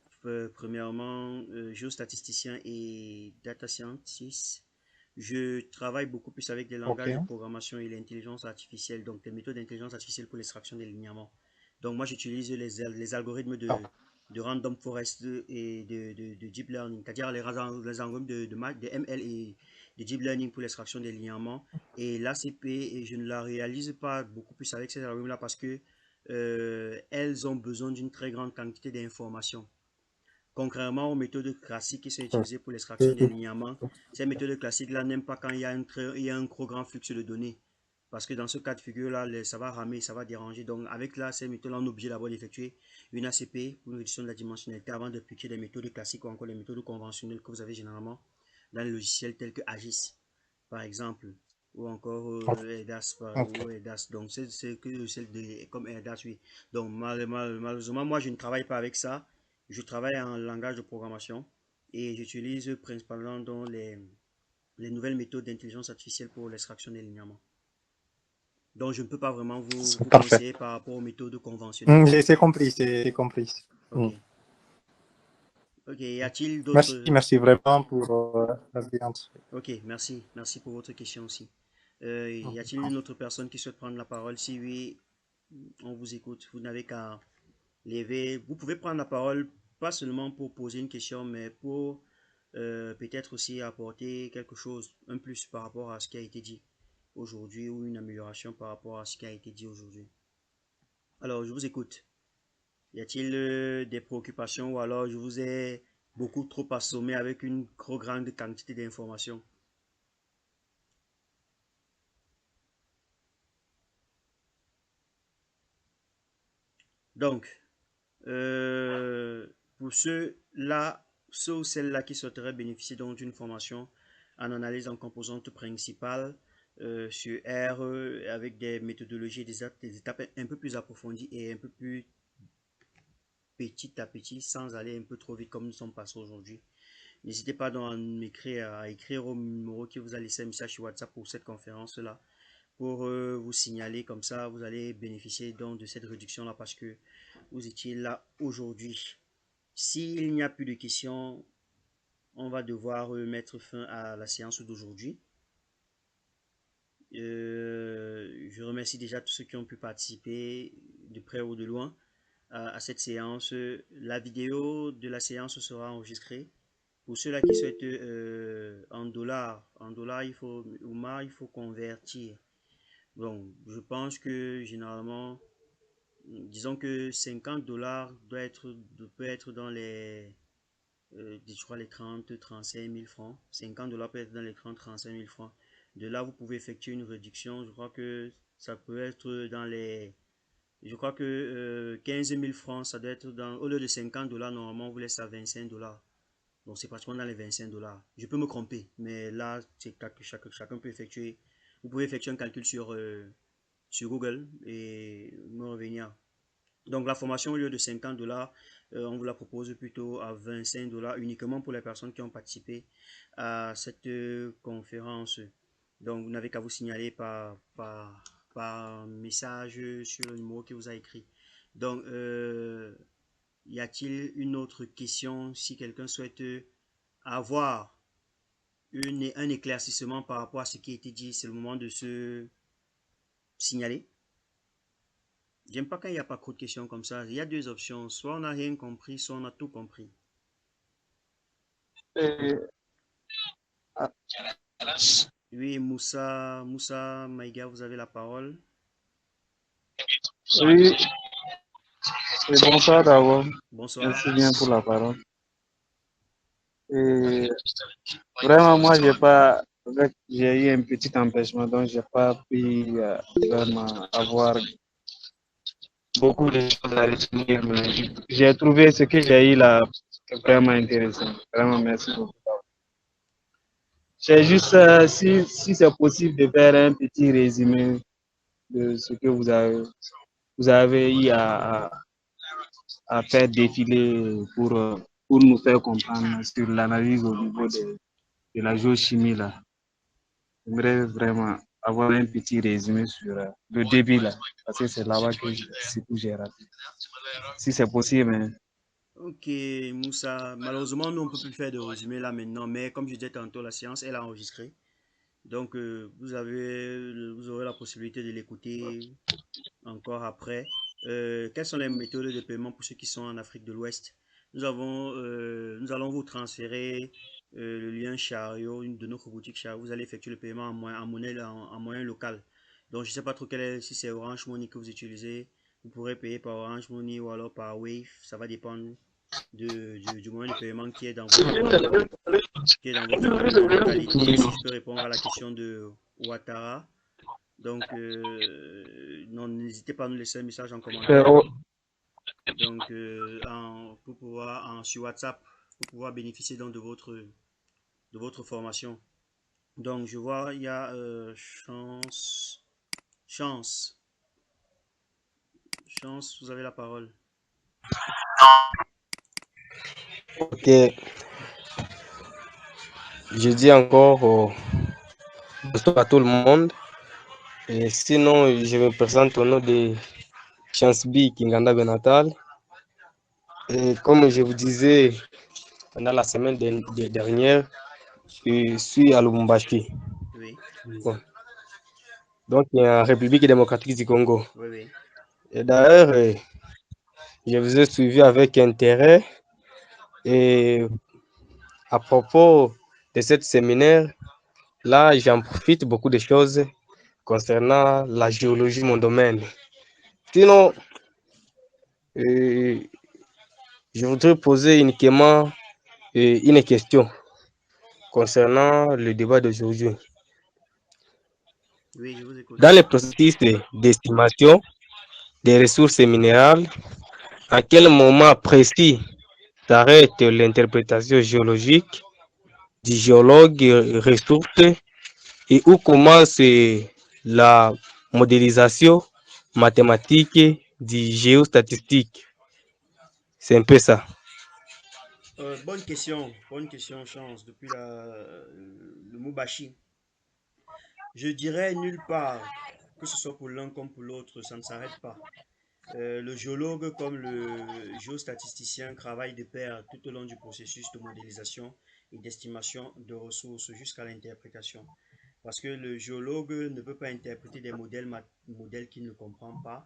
premièrement géostatisticien et data scientist, je travaille beaucoup plus avec des langages de OK. programmation et l'intelligence artificielle, donc des méthodes d'intelligence artificielle pour l'extraction des linéaments. Donc moi, j'utilise les algorithmes Ah, de random forest et de deep learning, c'est-à-dire les algorithmes de ML et de deep learning pour l'extraction des linéaments. Et l'ACP, et je ne la réalise pas beaucoup plus avec ces algorithmes-là parce que elles ont besoin d'une très grande quantité d'informations. Contrairement aux méthodes classiques qui sont utilisées pour l'extraction des linéaments, ces méthodes classiques-là n'aiment pas quand il y a un trop grand flux de données. Parce que dans ce cas de figure-là, ça va ramer, ça va déranger. Donc, avec là, ces méthodes-là, on est obligé d'abord d'effectuer une ACP pour une réduction de la dimensionnalité avant d'appliquer des méthodes classiques ou encore les méthodes conventionnelles que vous avez généralement dans les logiciels tels que AGIS, par exemple, ou encore EDAS, OK. Donc, c'est que celle comme EDAS, oui. Donc, malheureusement, moi, je ne travaille pas avec ça. Je travaille en langage de programmation et j'utilise principalement dans les nouvelles méthodes d'intelligence artificielle pour l'extraction des linéaments. Donc, je ne peux pas vraiment vous Parfait. conseiller par rapport aux méthodes conventionnelles. C'est compris, c'est compris. Ok. Mm. Ok. Y a-t-il d'autres... Merci vraiment pour la brillante. Ok, merci. Merci pour votre question aussi. Y a-t-il une autre personne qui souhaite prendre la parole? Si oui, on vous écoute. Vous n'avez qu'à lever. Vous pouvez prendre la parole, pas seulement pour poser une question, mais pour peut-être aussi apporter quelque chose, un plus par rapport à ce qui a été dit aujourd'hui ou une amélioration par rapport à ce qui a été dit aujourd'hui. Alors, je vous écoute. Y a-t-il des préoccupations ou alors je vous ai beaucoup trop assommé avec une trop grande quantité d'informations? Donc, pour ceux-là, ceux ou celles-là qui souhaiteraient bénéficier donc d'une formation en analyse en composantes principales sur R avec des méthodologies et des étapes un peu plus approfondies et un peu plus petit à petit sans aller un peu trop vite comme nous sommes passés aujourd'hui. N'hésitez pas donc à m'écrire, à écrire au numéro qui vous a laissé un message sur WhatsApp pour cette conférence-là pour vous signaler comme ça, vous allez bénéficier donc de cette réduction-là parce que vous étiez là aujourd'hui. S'il n'y a plus de questions, on va devoir mettre fin à la séance d'aujourd'hui. Je remercie déjà tous ceux qui ont pu participer de près ou de loin à cette séance. La vidéo de la séance sera enregistrée. Pour ceux-là qui souhaitent en dollars, il faut convertir. Donc, je pense que généralement, disons que 50 dollars peut être dans je crois les 35 000 francs. 50 dollars peut être dans les 35 000 francs. De là, vous pouvez effectuer une réduction. Je crois que ça peut être dans les, je crois que 15 000 francs, ça doit être au lieu de 50 dollars, normalement, on vous laisse à 25 dollars. Donc, c'est pratiquement dans les 25 dollars. Je peux me tromper, mais là, chacun peut effectuer. Vous pouvez effectuer un calcul sur Google et me revenir. Donc, la formation, au lieu de 50 dollars, on vous la propose plutôt à 25 dollars uniquement pour les personnes qui ont participé à cette conférence. Donc, vous n'avez qu'à vous signaler par message sur le numéro qui vous a écrit. Donc, y a-t-il une autre question? Si quelqu'un souhaite avoir un éclaircissement par rapport à ce qui a été dit, c'est le moment de se signaler. J'aime pas quand il n'y a pas trop de questions comme ça. Il y a deux options. Soit on n'a rien compris, soit on a tout compris. Euh, ah, Oui, Moussa Maïga, vous avez la parole. oui, bonsoir d'abord. Bonsoir. Merci bien pour la parole. Et vraiment, moi, j'ai eu un petit empêchement, donc j'ai pas pu vraiment avoir beaucoup de choses à retenir, mais j'ai trouvé ce que j'ai eu là vraiment intéressant. Vraiment, merci beaucoup. C'est juste si c'est possible de faire un petit résumé de ce que vous avez eu à faire défiler pour nous faire comprendre sur l'analyse au niveau de la géochimie là. J'aimerais vraiment avoir un petit résumé sur le début là, parce que c'est là-bas que j'ai raté. Si c'est possible, hein. Ok, Moussa. Malheureusement, nous, on ne peut plus faire de résumé là maintenant, mais comme je disais tantôt, la séance, elle a enregistré. Donc, vous aurez la possibilité de l'écouter encore après. Quelles sont les méthodes de paiement pour ceux qui sont en Afrique de l'Ouest? Nous allons vous transférer le lien Chariot, une de notre boutique Chariot. Vous allez effectuer le paiement en moyen local. Donc, je ne sais pas trop si c'est Orange Money que vous utilisez. Vous pourrez payer par Orange Money ou alors par Wave. Ça va dépendre du moyen de paiement qui est dans votre localité. Si je peux répondre à la question de Ouattara. Donc, non, n'hésitez pas à nous laisser un message en commentaire. Donc, sur WhatsApp, pour pouvoir bénéficier donc de votre formation. Donc, je vois, il y a Chance, vous avez la parole. Ok, je dis encore bonsoir à tout le monde. Et sinon, je me présente au nom de Chance B Kinganda Benatal. Et comme je vous disais pendant la semaine dernière, je suis à Lubumbashi. Oui. Bon. Donc, en République démocratique du Congo. Oui, oui. Et d'ailleurs, je vous ai suivi avec intérêt. Et à propos de ce séminaire, là, j'en profite beaucoup de choses concernant la géologie, mon domaine. Sinon, je voudrais poser uniquement une question concernant le débat d'aujourd'hui. Oui, je vous écoute. Dans le processus d'estimation des ressources minérales, à quel moment précis s'arrête l'interprétation géologique du géologue ressource et où commence la modélisation mathématique du géostatistique? C'est un peu ça. Bonne question, Chance, depuis le Moubachi. Je dirais nulle part, que ce soit pour l'un comme pour l'autre, ça ne s'arrête pas. Le géologue comme le géostatisticien travaillent de pair tout au long du processus de modélisation et d'estimation de ressources jusqu'à l'interprétation. Parce que le géologue ne peut pas interpréter des modèles qu'il ne comprend pas.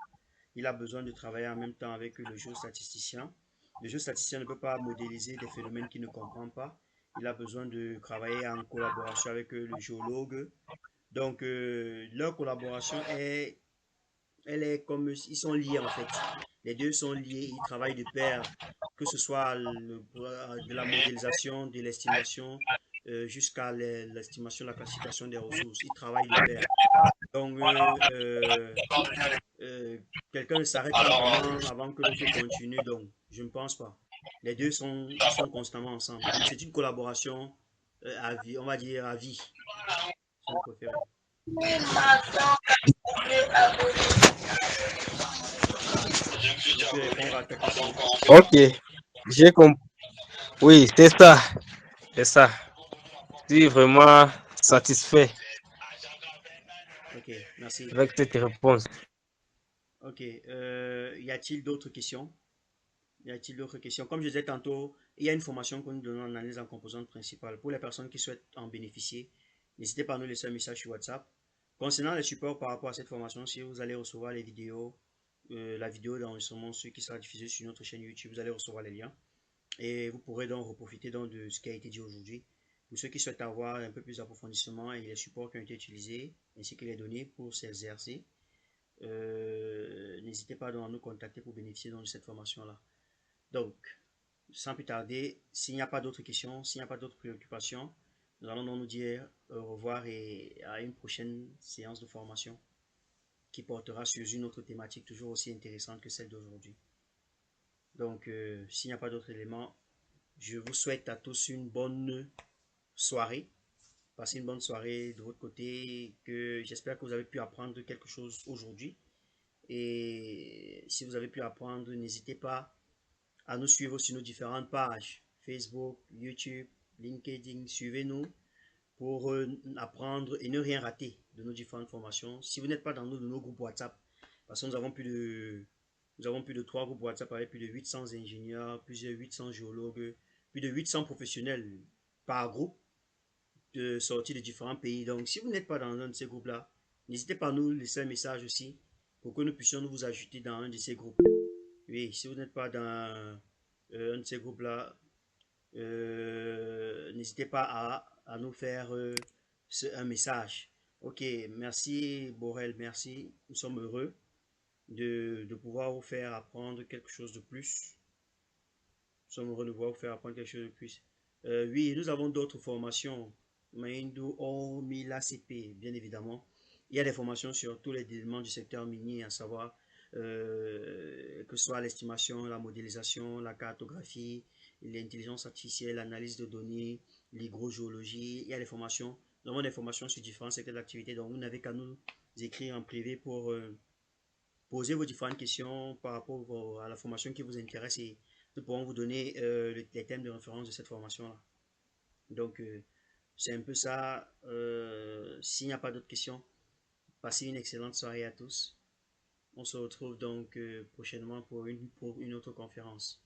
Il a besoin de travailler en même temps avec le géostatisticien. Le géostatisticien ne peut pas modéliser des phénomènes qu'il ne comprend pas. Il a besoin de travailler en collaboration avec le géologue. Donc, leur collaboration elle est comme, ils sont liés en fait. Les deux sont liés, ils travaillent de pair, que ce soit de la modélisation, de l'estimation, jusqu'à l'estimation, la classification des ressources. Ils travaillent de pair. Donc, euh, quelqu'un ne s'arrêtera vraiment avant que l'autre continue. Donc, je ne pense pas. Les deux ils sont constamment ensemble. C'est une collaboration à vie, on va dire à vie, si vous préférez. Je peux répondre à ta question. Ok, j'ai compris. Oui, c'est ça. C'est ça. Je suis vraiment satisfait Ok, merci. avec cette réponse. Ok, y a-t-il d'autres questions? Y a-t-il d'autres questions? Comme je disais tantôt, il y a une formation que nous donnons en analyse en composantes principales. Pour les personnes qui souhaitent en bénéficier, n'hésitez pas à nous laisser un message sur WhatsApp. Concernant les supports par rapport à cette formation, si vous allez recevoir les vidéos, la vidéo d'enregistrement, ce qui sera diffusé sur notre chaîne YouTube, vous allez recevoir les liens. Et vous pourrez donc profiter donc de ce qui a été dit aujourd'hui. Pour ceux qui souhaitent avoir un peu plus d'approfondissement et les supports qui ont été utilisés, ainsi que les données pour s'exercer, n'hésitez pas donc à nous contacter pour bénéficier donc de cette formation-là. Donc, sans plus tarder, s'il n'y a pas d'autres questions, s'il n'y a pas d'autres préoccupations, nous allons donc nous dire au revoir et à une prochaine séance de formation qui portera sur une autre thématique toujours aussi intéressante que celle d'aujourd'hui. Donc, s'il n'y a pas d'autres éléments, je vous souhaite à tous une bonne soirée. Passez une bonne soirée de votre côté. J'espère que vous avez pu apprendre quelque chose aujourd'hui. Et si vous avez pu apprendre, n'hésitez pas à nous suivre sur nos différentes pages, Facebook, YouTube, LinkedIn. Suivez-nous pour apprendre et ne rien rater de nos différentes formations. Si vous n'êtes pas dans de nos groupes WhatsApp, parce que nous avons plus de 3 groupes WhatsApp avec plus de 800 ingénieurs, plusieurs 800 géologues, plus de 800 professionnels par groupe sortis de différents pays. Donc, si vous n'êtes pas dans un de ces groupes-là, n'hésitez pas à nous laisser un message aussi pour que nous puissions nous vous ajouter dans un de ces groupes. Oui, si vous n'êtes pas dans un de ces groupes-là, n'hésitez pas à nous faire un message. Ok, merci Borel, merci. Nous sommes heureux de pouvoir vous faire apprendre quelque chose de plus. Nous sommes heureux de pouvoir vous faire apprendre quelque chose de plus. Oui, nous avons d'autres formations. Maindo, hormis l'ACP, bien évidemment. Il y a des formations sur tous les éléments du secteur minier, à savoir que ce soit l'estimation, la modélisation, la cartographie, l'intelligence artificielle, l'analyse de données, l'hydrogéologie. Il y a des formations. Nous avons des formations sur différents secteurs d'activité. Donc, vous n'avez qu'à nous écrire en privé pour poser vos différentes questions par rapport à la formation qui vous intéresse et nous pourrons vous donner les thèmes de référence de cette formation-là. Donc, c'est un peu ça. S'il n'y a pas d'autres questions, passez une excellente soirée à tous. On se retrouve donc prochainement pour une autre conférence.